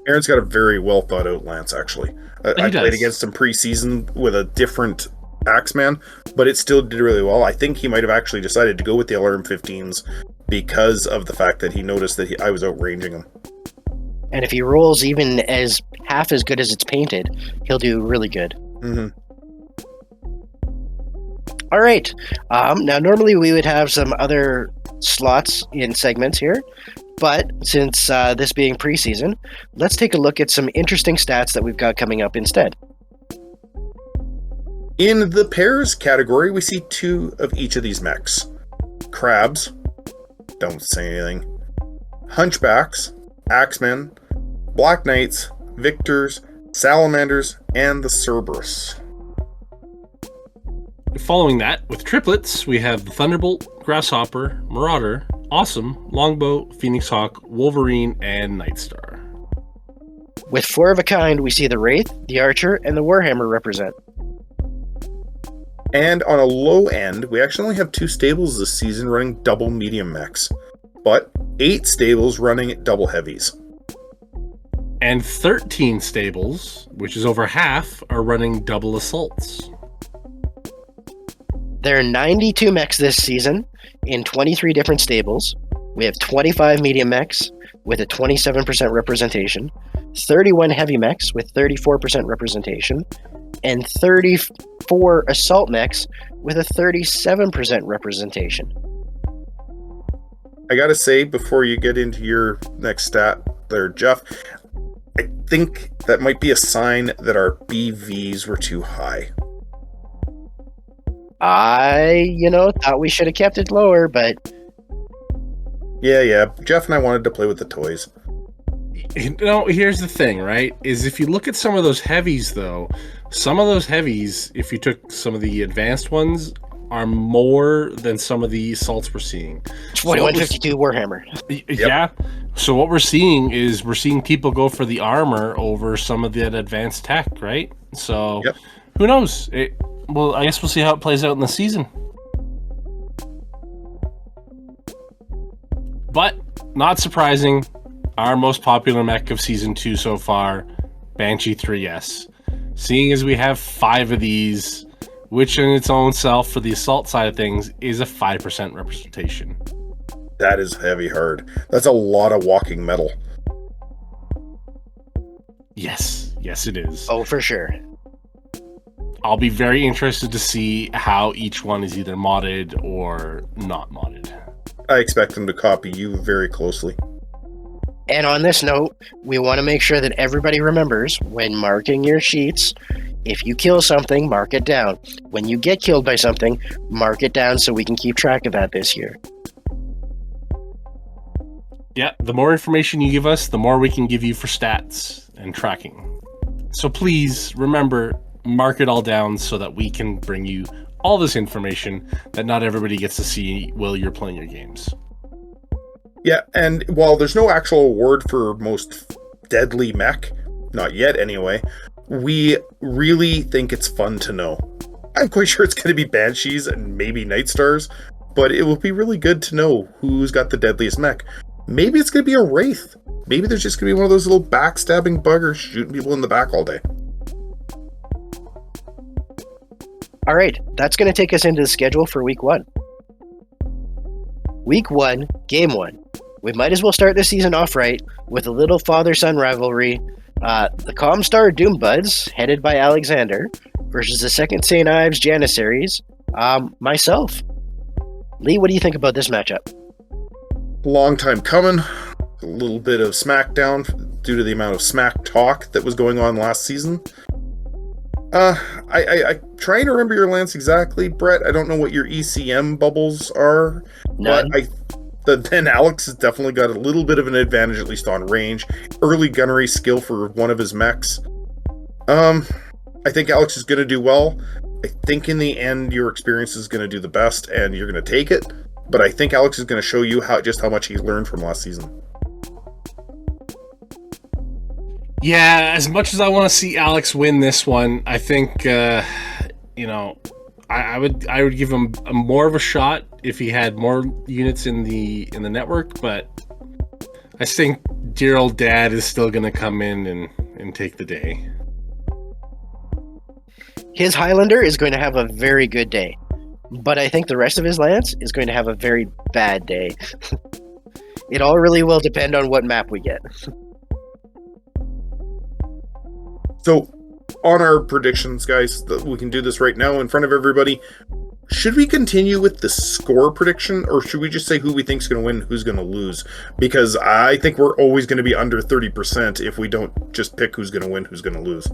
Aaron's got a very well thought out lance, actually. I played against him preseason with a different Axeman, but it still did really well. I think he might have actually decided to go with the LRM-15s because of the fact that he noticed that I was outranging him. And if he rolls even as half as good as it's painted, he'll do really good. Mm-hmm. All right. Now, normally we would have some other slots in segments here, but since this being preseason, let's take a look at some interesting stats that we've got coming up instead. In the pairs category, we see 2 of each of these mechs. Crabs, don't say anything. Hunchbacks, Axemen, Black Knights, Victors, Salamanders, and the Cerberus. Following that, with triplets, we have the Thunderbolt, Grasshopper, Marauder, Awesome, Longbow, Phoenix Hawk, Wolverine, and Nightstar. With 4 of a kind, we see the Wraith, the Archer, and the Warhammer represent. And on a low end, we actually only have 2 stables this season running double medium mechs, but 8 stables running double heavies. And 13 stables, which is over half, are running double assaults. There are 92 mechs this season in 23 different stables. We have 25 medium mechs with a 27% representation, 31 heavy mechs with 34% representation, and 34 assault mechs with a 37% representation. I gotta say, before you get into your next stat there, Geoff, I think that might be a sign that our BVs were too high. I, thought we should have kept it lower, but... Yeah. Geoff and I wanted to play with the toys. Here's the thing, right? Is if you look at some of those heavies, though, some of those heavies, if you took some of the advanced ones, are more than some of the assaults we're seeing. 2152 Warhammer. Yeah. So what we're seeing is people go for the armor over some of that advanced tech, right? So Who knows? Well, I guess we'll see how it plays out in the season. But, not surprising, our most popular mech of Season 2 so far, Banshee 3S. Seeing as we have 5 of these, which in its own self, for the assault side of things, is a 5% representation. That is heavy hard. That's a lot of walking metal. Yes, it is. Oh, for sure. I'll be very interested to see how each one is either modded or not modded. I expect them to copy you very closely. And on this note, we want to make sure that everybody remembers when marking your sheets, If you kill something, mark it down. When you get killed by something, mark it down so we can keep track of that this year. Yeah, the more information you give us, the more we can give you for stats and tracking. So please remember, mark it all down so that we can bring you all this information that not everybody gets to see while you're playing your games. Yeah, and while there's no actual award for most deadly mech, not yet anyway, we really think it's fun to know. I'm quite sure it's going to be Banshees and maybe Night Stars, but it will be really good to know who's got the deadliest mech. Maybe it's going to be a Wraith. Maybe there's just going to be one of those little backstabbing buggers shooting people in the back all day. All right, that's going to take us into the schedule for week 1. Week 1, game 1. We might as well start the season off right with a little father-son rivalry. The ComStar Doombuds, headed by Alexander, versus the second St. Ives Janissaries, myself. Lee, what do you think about this matchup? Long time coming. A little bit of smackdown due to the amount of smack talk that was going on last season. I trying to remember your lance exactly, Brett. I don't know what your ECM bubbles are. None. But then Alex has definitely got a little bit of an advantage, at least on range. Early gunnery skill for one of his mechs. I think Alex is going to do well. I think in the end, your experience is going to do the best, and you're going to take it. But I think Alex is going to show you just how much he learned from last season. Yeah, as much as I want to see Alex win this one, I think I would give him more of a shot if he had more units in the network. But I think dear old dad is still going to come in and take the day. His Highlander is going to have a very good day, but I think the rest of his lance is going to have a very bad day. It all really will depend on what map we get. So, on our predictions, guys, we can do this right now in front of everybody. Should we continue with the score prediction, or should we just say who we think is going to win, who's going to lose? Because I think we're always going to be under 30% if we don't just pick who's going to win, who's going to lose.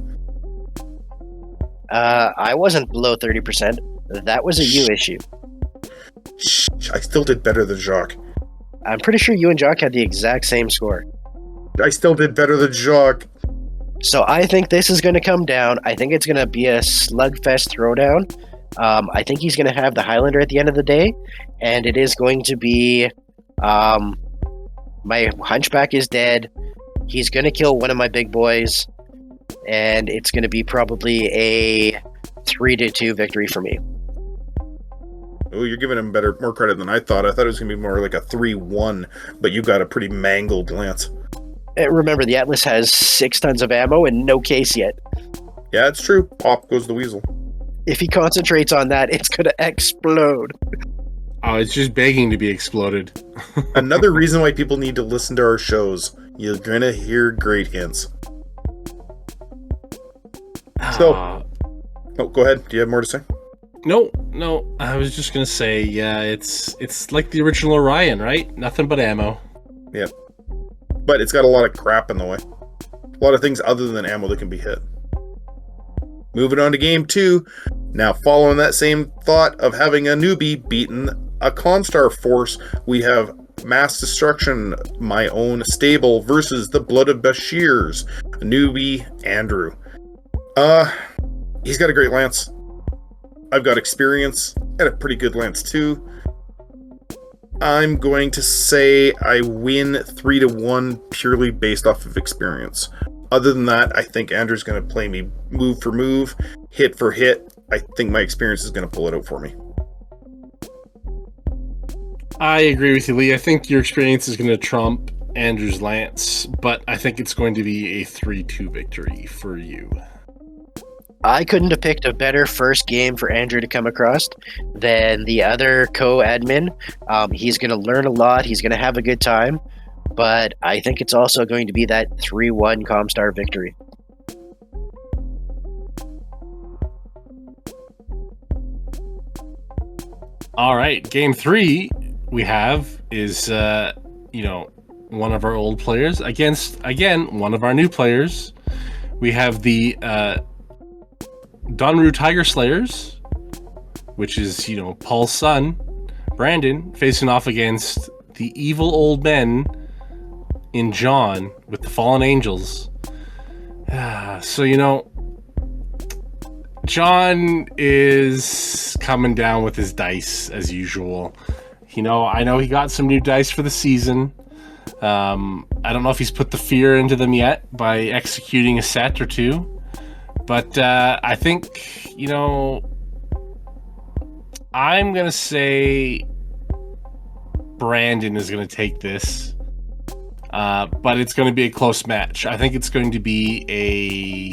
I wasn't below 30%. That was a you issue. I still did better than Jock. I'm pretty sure you and Jock had the exact same score. I still did better than Jock. So I think this is going to come down. I think it's going to be a slugfest throwdown. I think he's going to have the Highlander at the end of the day, and it is going to be my Hunchback is dead. He's going to kill one of my big boys, and it's going to be probably a 3-2 victory for me. Oh, you're giving him more credit than I thought. I thought it was going to be more like a 3-1, but you got a pretty mangled lance. Remember, the Atlas has 6 tons of ammo and no case yet. Yeah, it's true. Pop goes the weasel. If he concentrates on that, it's going to explode. Oh, it's just begging to be exploded. Another reason why people need to listen to our shows. You're going to hear great hints. So, go ahead. Do you have more to say? No. I was just going to say, yeah, it's like the original Orion, right? Nothing but ammo. Yeah. But it's got a lot of crap in the way. A lot of things other than ammo that can be hit. Moving on to game 2. Now, following that same thought of having a newbie beaten a ComStar force, we have Mass Destruction, my own stable, versus the Blood of Bashirs, newbie Andrew. He's got a great lance. I've got experience and a pretty good lance too. I'm going to say I win 3-1 purely based off of experience. Other than that, I think Andrew's going to play me move for move, hit for hit. I think my experience is going to pull it out for me. I agree with you, Lee. I think your experience is going to trump Andrew's lance, but I think it's going to be a 3-2 victory for you. I couldn't have picked a better first game for Andrew to come across than the other co-admin. He's going to learn a lot. He's going to have a good time. But I think it's also going to be that 3-1 ComStar victory. All right, game 3 we have is, one of our old players against, again, one of our new players. We have the Donru Tiger Slayers, which is, Paul's son, Brandon, facing off against the evil old men in John with the Fallen Angels. So, John is coming down with his dice as usual. I know he got some new dice for the season. I don't know if he's put the fear into them yet by executing a set or two. But I think, I'm going to say Brandon is going to take this. But it's going to be a close match. I think it's going to be a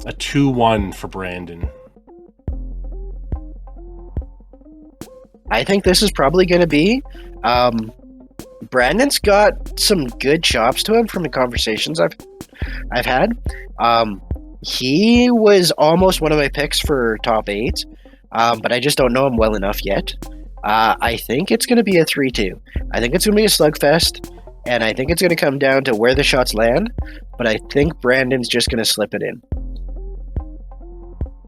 2-1 for Brandon. I think this is probably going to be... Brandon's got some good chops to him from the conversations I've had. He was almost one of my picks for top 8, but I just don't know him well enough yet. I think it's going to be a 3-2. I think it's going to be a slugfest, and I think it's going to come down to where the shots land, but I think Brandon's just going to slip it in.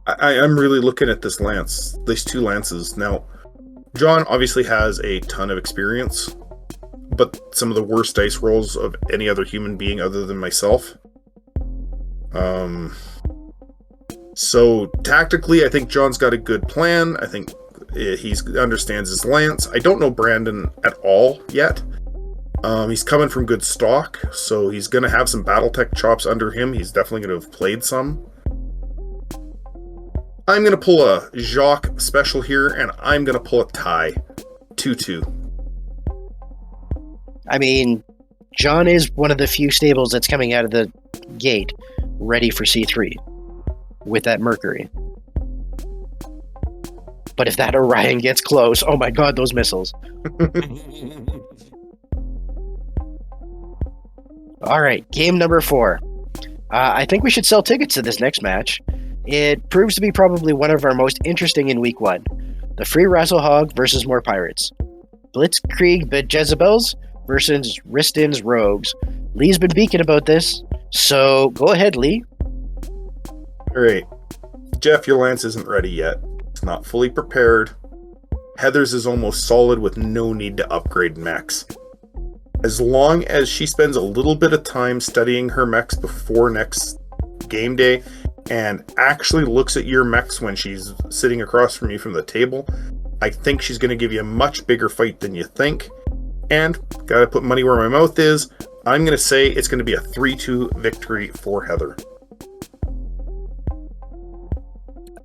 I'm really looking at this lance, these two lances. Now, John obviously has a ton of experience, but some of the worst dice rolls of any other human being other than myself. So tactically, I think John's got a good plan. I think he understands his lance. I don't know Brandon at all yet. He's coming from good stock, so he's going to have some Battletech chops under him. He's definitely going to have played some. I'm going to pull a Jock special here, and I'm going to pull a tie. 2-2. I mean, John is one of the few stables that's coming out of the gate ready for C3 with that Mercury. But if that Orion gets close, oh my god, those missiles. All right, game number 4. I think we should sell tickets to this next match. It proves to be probably one of our most interesting in week 1. The Free Rasselhog versus more pirates. Blitzkrieg Jezebels versus Wriston's Rogues. Lee's been beaking about this, so go ahead, Lee. All right. Geoff, your lance isn't ready yet. It's not fully prepared. Heather's is almost solid with no need to upgrade mechs. As long as she spends a little bit of time studying her mechs before next game day and actually looks at your mechs when she's sitting across from you from the table, I think she's going to give you a much bigger fight than you think. And, gotta put money where my mouth is, I'm going to say it's going to be a 3-2 victory for Heather.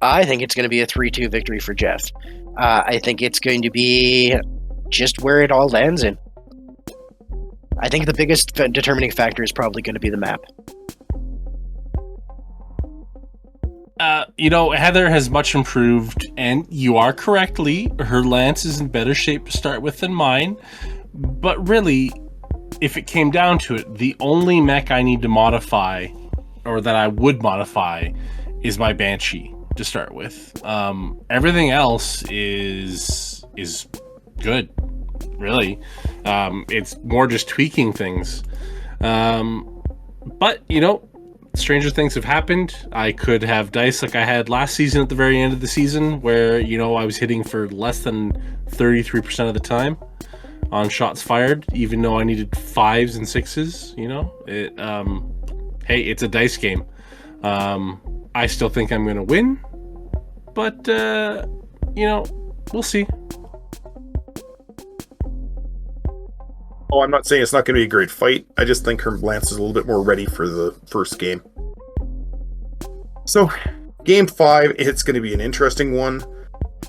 I think it's going to be a 3-2 victory for Geoff. I think it's going to be just where it all lands in. I think the biggest determining factor is probably going to be the map. Heather has much improved, and you are correct, Lee. Her lance is in better shape to start with than mine. But really, if it came down to it, the only mech I need to modify, or that I would modify, is my Banshee to start with. Everything else is good, really. It's more just tweaking things. But, stranger things have happened. I could have dice like I had last season at the very end of the season, where, I was hitting for less than 33% of the time on shots fired, even though I needed 5s and 6s, hey, it's a dice game. I still think I'm going to win, but, we'll see. Oh, I'm not saying it's not going to be a great fight. I just think her lance is a little bit more ready for the first game. So, game 5, it's going to be an interesting one.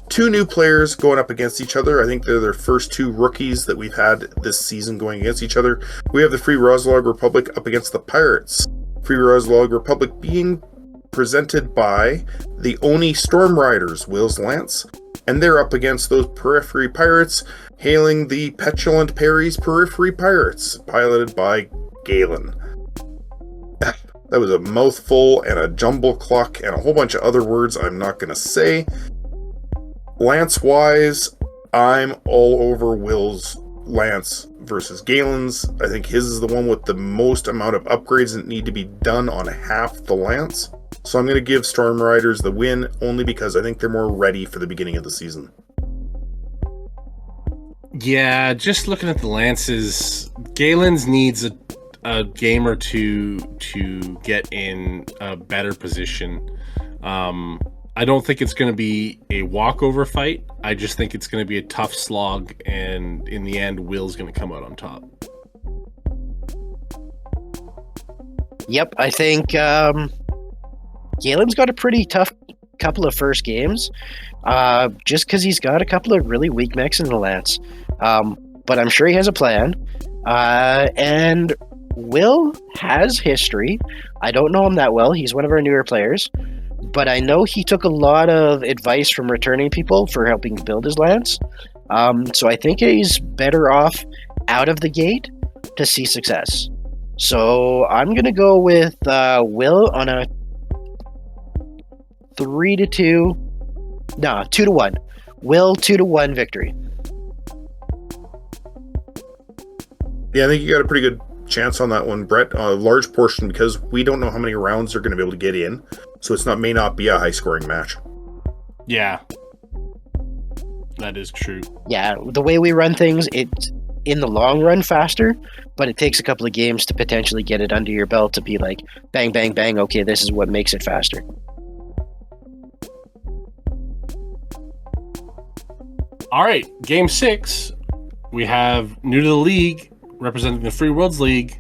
2 new players going up against each other. I think they're their first 2 rookies that we've had this season going against each other. We have the Free Roslog Republic up against the Pirates. Free Roslog Republic being presented by the Oni Storm Riders, Will's Lance. And they're up against those Periphery Pirates, hailing the Petulant Perry's Periphery Pirates, piloted by Galen. That was a mouthful and a jumble cluck and a whole bunch of other words I'm not going to say. Lance-wise, I'm all over Will's Lance versus Galen's. I think his is the one with the most amount of upgrades that need to be done on half the Lance. So I'm going to give Storm Riders the win only because I think they're more ready for the beginning of the season. Yeah, just looking at the Lances, Galen's needs a game or two to get in a better position. I don't think it's going to be a walkover fight. I just think it's going to be a tough slog, and in the end, Will's going to come out on top. Yep, I think Galen's got a pretty tough couple of first games, just because he's got a couple of really weak mechs in the Lance. But I'm sure he has a plan. And Will has history. I don't know him that well. He's one of our newer players. But I know he took a lot of advice from returning people for helping build his Lance. So I think he's better off out of the gate to see success. So I'm going to go with Will on a 2-1. Will 2-1 victory. Yeah, I think you got a pretty good chance on that one, Brett. A large portion because we don't know how many rounds they're going to be able to get in. So may not be a high-scoring match. Yeah. That is true. Yeah, the way we run things, it's in the long run faster, but it takes a couple of games to potentially get it under your belt to be like, bang, bang, bang, okay, this is what makes it faster. All right, Game 6. We have new to the league, representing the Free Worlds League.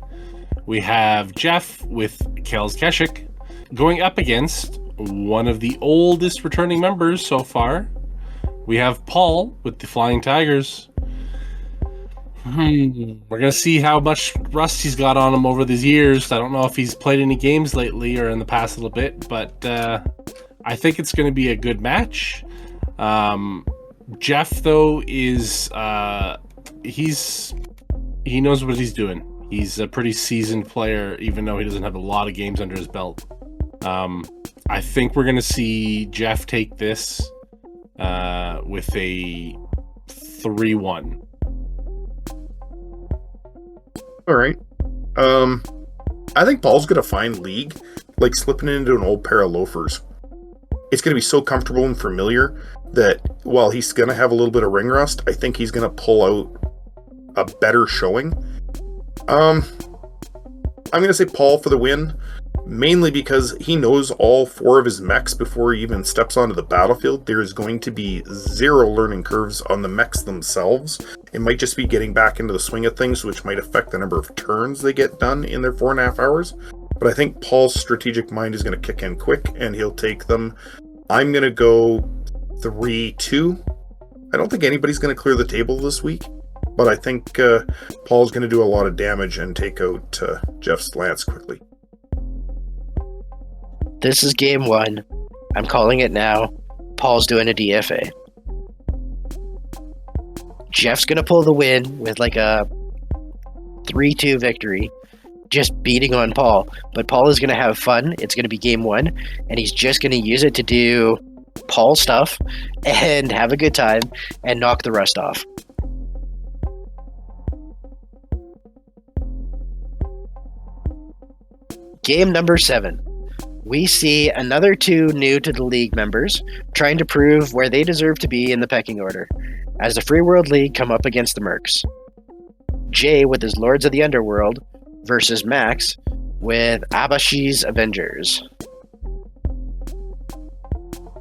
We have Geoff with Kell's Keshik going up against one of the oldest returning members so far. We have Paul with the Flying Tigers. We're going to see how much rust he's got on him over these years. I don't know if he's played any games lately or in the past little bit, but I think it's going to be a good match. Geoff, though, is he knows what he's doing. He's a pretty seasoned player, even though he doesn't have a lot of games under his belt. I think we're going to see Geoff take this with a 3-1. All right. I think Paul's going to find League like slipping into an old pair of loafers. It's going to be so comfortable and familiar that while he's going to have a little bit of ring rust, I think he's going to pull out a better showing. I'm going to say Paul for the win, mainly because he knows all 4 of his mechs before he even steps onto the battlefield. There is going to be 0 learning curves on the mechs themselves. It might just be getting back into the swing of things, which might affect the number of turns they get done in their 4.5 hours. But I think Paul's strategic mind is going to kick in quick, and he'll take them. I'm going to go 3-2. I don't think anybody's going to clear the table this week, but I think Paul's going to do a lot of damage and take out Geoff's Lance quickly. This is game 1. I'm calling it now. Paul's doing a DFA. Geoff's going to pull the win with like a 3-2 victory, just beating on Paul. But Paul is going to have fun. It's going to be game 1, and he's just going to use it to do Paul stuff and have a good time and knock the rust off. Game number 7. We see another 2 new to the league members trying to prove where they deserve to be in the pecking order as the Free World League come up against the Mercs. Jay with his Lords of the Underworld versus Max with Abashi's Avengers.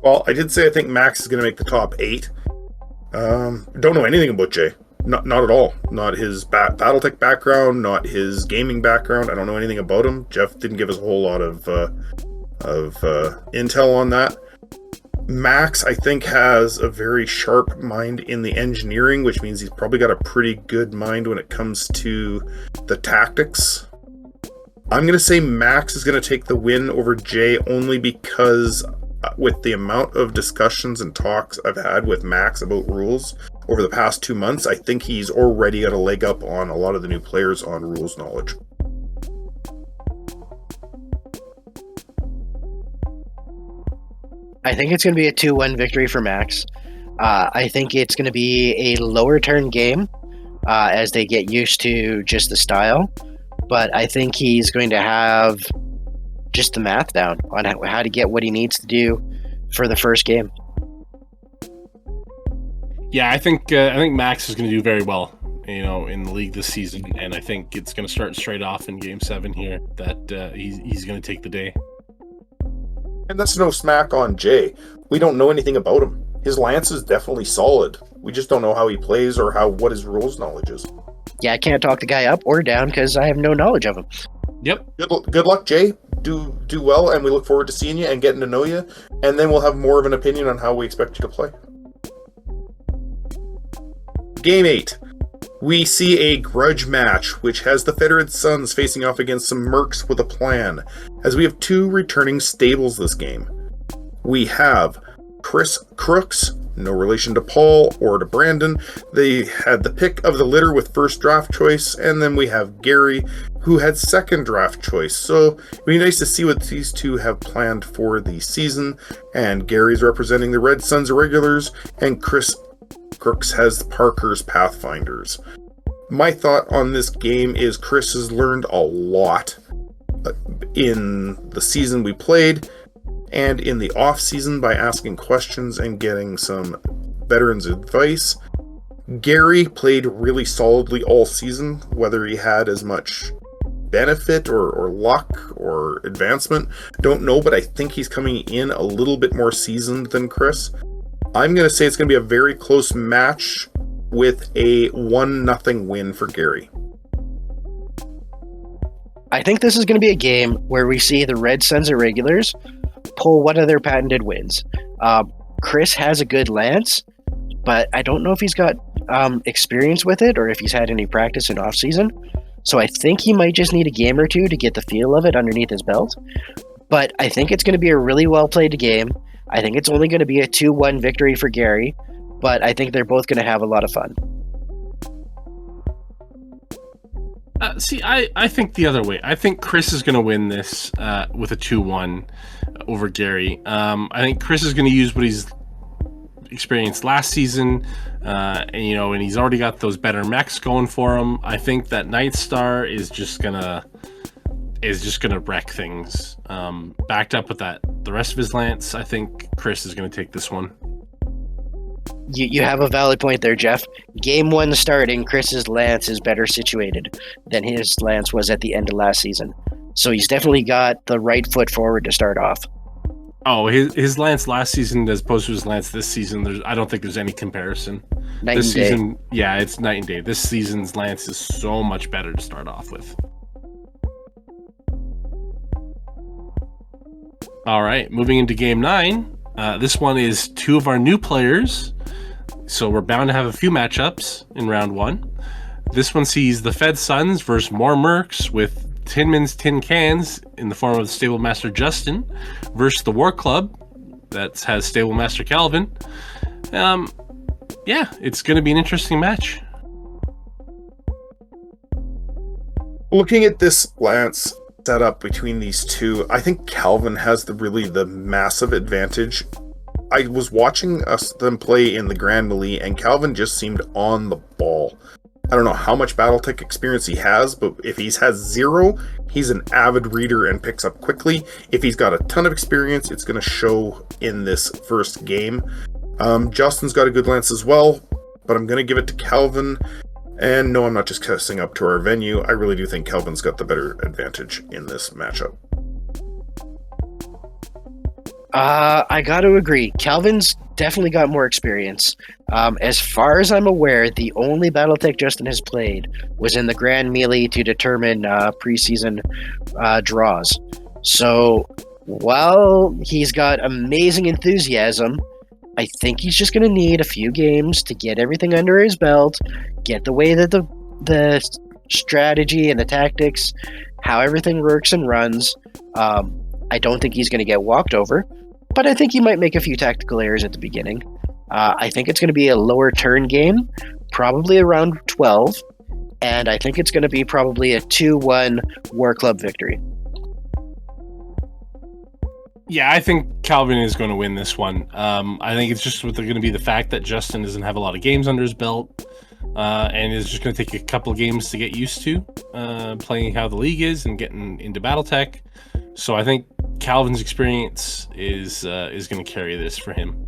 Well, I did say I think Max is going to make the top 8. Don't know anything about Jay. Not at all. Not his Battletech background, not his gaming background. I don't know anything about him. Geoff didn't give us a whole lot of intel on that. Max, I think, has a very sharp mind in the engineering, which means he's probably got a pretty good mind when it comes to the tactics. I'm going to say Max is going to take the win over Jay only because with the amount of discussions and talks I've had with Max about rules over the past 2 months, I think he's already got a leg up on a lot of the new players on rules knowledge. I think it's going to be a 2-1 victory for Max. I think it's going to be a lower turn game as they get used to just the style. But I think he's going to have just the math down on how to get what he needs to do for the first game. Yeah, I think Max is going to do very well, in the league this season, and I think it's going to start straight off in Game 7 here that he's going to take the day. And that's no smack on Jay. We don't know anything about him. His lance is definitely solid. We just don't know how he plays or what his rules knowledge is. Yeah, I can't talk the guy up or down because I have no knowledge of him. Yep. Good luck, Jay. Do well, and we look forward to seeing you and getting to know you, and then we'll have more of an opinion on how we expect you to play. Game 8. We see a grudge match, which has the Federated Sons facing off against some Mercs with a plan, as we have 2 returning stables this game. We have Chris Crooks, no relation to Paul or to Brandon. They had the pick of the litter with first draft choice, and then we have Gary, who had second draft choice. So it'd be nice to see what these two have planned for the season. And Gary's representing the Red Suns Irregulars, and Chris Crooks has Parker's Pathfinders. My thought on this game is Chris has learned a lot in the season we played and in the off season by asking questions and getting some veterans advice. Gary played really solidly all season, whether he had as much benefit or luck or advancement, don't know, but I think he's coming in a little bit more seasoned than Chris. I'm going to say it's going to be a very close match with a 1-0 win for Gary. I think this is going to be a game where we see the Red Suns Irregulars pull one of their patented wins. Chris has a good lance, but I don't know if he's got experience with it or if he's had any practice in off-season. So I think he might just need a game or two to get the feel of it underneath his belt. But I think it's going to be a really well-played game. I think it's only going to be a 2-1 victory for Gary, but I think they're both going to have a lot of fun. I think the other way. I think Chris is going to win this with a 2-1 over Gary. I think Chris is going to use what he's experienced last season, and he's already got those better mechs going for him. I think that Nightstar is just gonna wreck things. Backed up with the rest of his lance, I think Chris is going to take this one. You have a valid point there, Geoff. Game 1 starting, Chris's lance is better situated than his lance was at the end of last season. So he's definitely got the right foot forward to start off. Oh, his lance last season as opposed to his lance this season, I don't think there's any comparison. This season, yeah, it's night and day. This season's lance is so much better to start off with. All right, moving into Game 9. This one is 2 of our new players, so we're bound to have a few matchups in round 1. This one sees the Fed Sons versus more Mercs with Tinman's Tin Cans in the form of Stable Master Justin versus the War Club that has Stable Master Calvin. Yeah, it's going to be an interesting match. Looking at this lance setup between these two, I think Calvin has the massive advantage. I was watching them play in the Grand Melee, and Calvin just seemed on the ball. I don't know how much Battletech experience he has, but if he has 0, he's an avid reader and picks up quickly. If he's got a ton of experience, it's going to show in this first game. Justin's got a good lance as well, but I'm going to give it to Calvin. And no, I'm not just cussing up to our venue. I really do think Calvin's got the better advantage in this matchup. I got to agree. Calvin's definitely got more experience. As far as I'm aware, the only Battletech Justin has played was in the Grand Melee to determine preseason draws. So while he's got amazing enthusiasm, I think he's just going to need a few games to get everything under his belt, get the way that the strategy and the tactics, how everything works and runs. I don't think he's going to get walked over, but I think he might make a few tactical errors at the beginning. I think it's going to be a lower turn game, probably around 12, and I think it's going to be probably a 2-1 War Club victory. Yeah, I think Calvin is going to win this one. I think it's just going to be the fact that Justin doesn't have a lot of games under his belt. and is just going to take a couple of games to get used to playing how the league is and getting into Battletech. So I think Calvin's experience is going to carry this for him.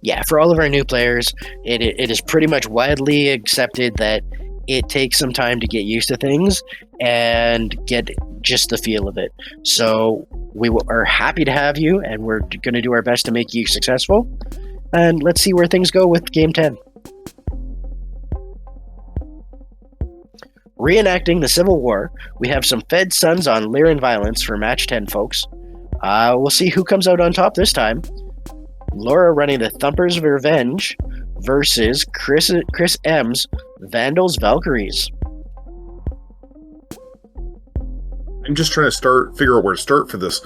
Yeah, for all of our new players, it is pretty much widely accepted that it takes some time to get used to things and get just the feel of it. So we are happy to have you, and we're going to do our best to make you successful. And let's see where things go with Game 10. Reenacting the Civil War, we have some Fed Sons on Lyran Violence for Match 10, folks. We'll see who comes out on top this time. Laura running the Thumper's Revenge versus Chris M's Vandal's Valkyries. I'm just trying to figure out where to start for this.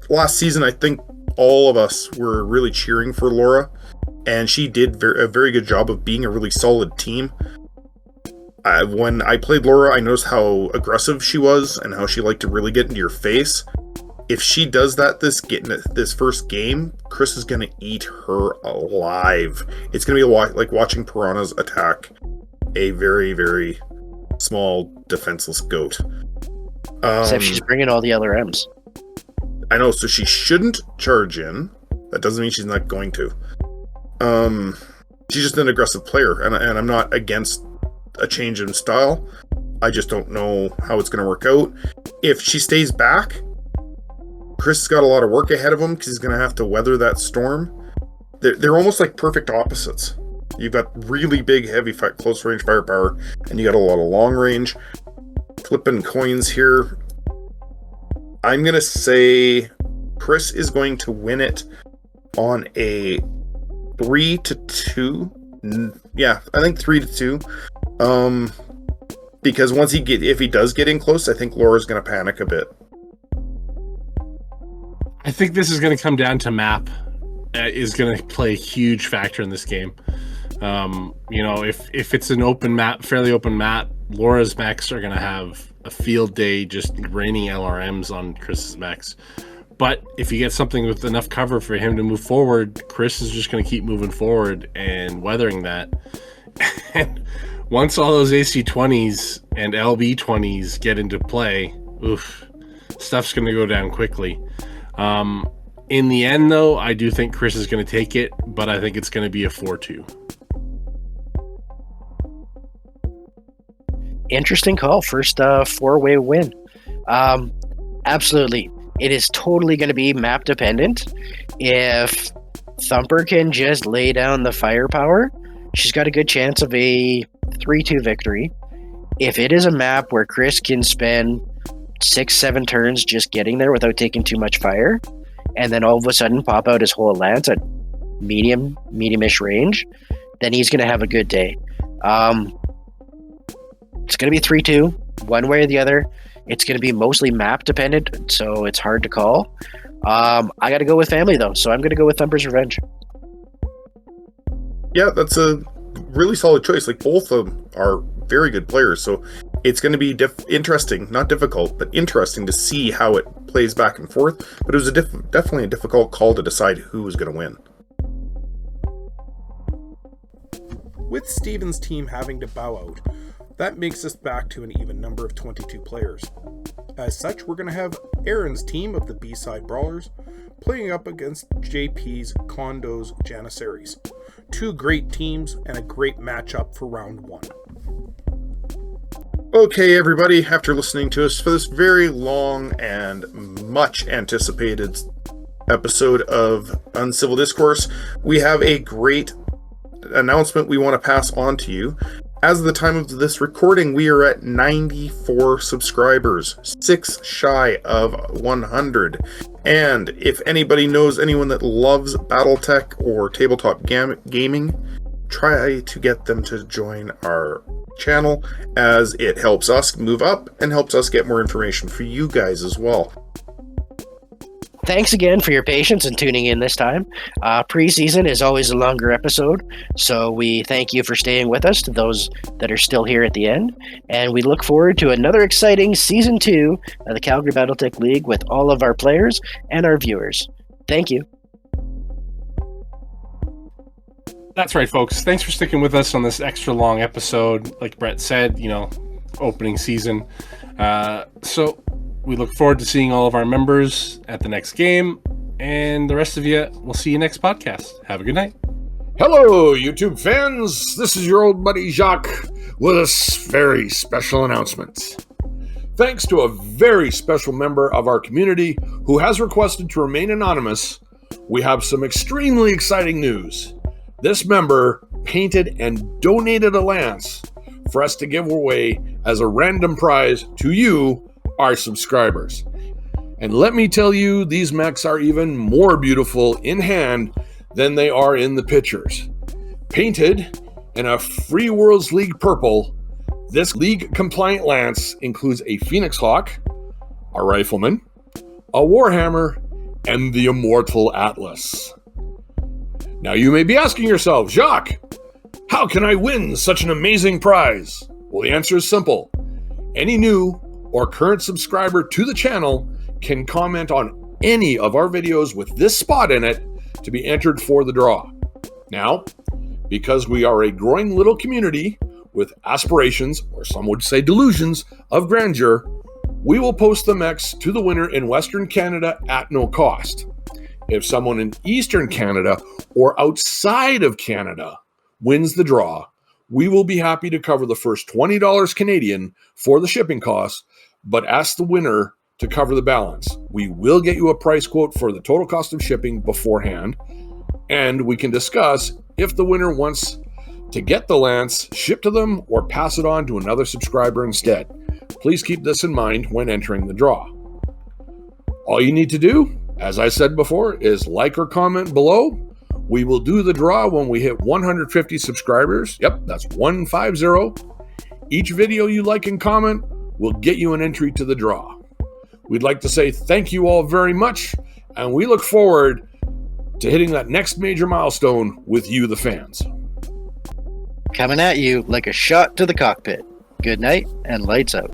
Last season, I think all of us were really cheering for Laura, and she did a very good job of being a really solid team. When I played Laura, I noticed how aggressive she was and how she liked to really get into your face. If she does that this first game, Chris is going to eat her alive. It's going to be like watching piranhas attack a very, very small, defenseless goat. Except she's bringing all the other M's. I know, so she shouldn't charge in. That doesn't mean she's not going to. She's just an aggressive player, and I'm not against a change in style. I just don't know how it's going to work out. If she stays back, Chris has got a lot of work ahead of him because he's going to have to weather that storm. They're almost like perfect opposites. You've got really big, heavy, close range firepower, and you got a lot of long range. Flipping coins here. I'm going to say Chris is going to win it on a 3-2. Yeah, I think 3-2. Because if he does get in close, I think Laura's going to panic a bit. I think this is going to come down to map. Is going to play a huge factor in this game. If it's an open map, fairly open map, Laura's mechs are going to have a field day just raining LRMs on Chris's mechs. But if you get something with enough cover for him to move forward, Chris is just going to keep moving forward and weathering that. And once all those AC-20s and LB-20s get into play, stuff's going to go down quickly. In the end, though, I do think Chris is going to take it, but I think it's going to be a 4-2. Interesting call. First four-way win. Absolutely. It is totally going to be map dependent. If Thumper can just lay down the firepower, she's got a good chance of a 3-2 victory. If it is a map where Chris can spend 6-7 turns just getting there without taking too much fire, and then all of a sudden pop out his whole lance at medium-ish range, then he's going to have a good day. It's going to be 3-2, one way or the other. It's going to be mostly map dependent, so it's hard to call. I got to go with family, though, so I'm going to go with Thumper's Revenge. Yeah, that's a really solid choice. Like, both of them are very good players, so it's going to be interesting, not difficult, but interesting to see how it plays back and forth. But it was definitely a difficult call to decide who was going to win. With Steven's team having to bow out, that makes us back to an even number of 22 players. As such, we're going to have Aaron's team of the B-side Brawlers playing up against JP's Condo's Janissaries. Two great teams and a great matchup for round one. Okay, everybody, after listening to us for this very long and much anticipated episode of Uncivil Discourse, we have a great announcement we want to pass on to you. As of the time of this recording, we are at 94 subscribers, 6 shy of 100. And if anybody knows anyone that loves Battletech or tabletop gaming, try to get them to join our channel, as it helps us move up and helps us get more information for you guys as well. Thanks again for your patience and tuning in this time. Preseason is always a longer episode, so we thank you for staying with us, to those that are still here at the end. And we look forward to another exciting Season 2 of the Calgary Battletech League with all of our players and our viewers. Thank you. That's right, folks. Thanks for sticking with us on this extra long episode. Like Brett said, opening season. So we look forward to seeing all of our members at the next game. And the rest of you, we'll see you next podcast. Have a good night. Hello, YouTube fans. This is your old buddy Jock with a very special announcement. Thanks to a very special member of our community who has requested to remain anonymous, we have some extremely exciting news. This member painted and donated a lance for us to give away as a random prize to you, our subscribers. And let me tell you, these mechs are even more beautiful in hand than they are in the pictures. Painted in a Free Worlds League purple, this League-compliant lance includes a Phoenix Hawk, a Rifleman, a Warhammer, and the Immortal Atlas. Now you may be asking yourself, Jock, how can I win such an amazing prize? Well, the answer is simple. Any new or current subscriber to the channel can comment on any of our videos with this spot in it to be entered for the draw. Now, because we are a growing little community with aspirations, or some would say delusions, of grandeur, we will post the mechs to the winner in Western Canada at no cost. If someone in Eastern Canada or outside of Canada wins the draw, we will be happy to cover the first $20 Canadian for the shipping costs, but ask the winner to cover the balance. We will get you a price quote for the total cost of shipping beforehand, and we can discuss if the winner wants to get the lance shipped to them or pass it on to another subscriber instead. Please keep this in mind when entering the draw. All you need to do, as I said before, is like or comment below. We will do the draw when we hit 150 subscribers. Yep, that's 150. Each video you like and comment will get you an entry to the draw. We'd like to say thank you all very much, and we look forward to hitting that next major milestone with you, the fans. Coming at you like a shot to the cockpit. Good night and lights out.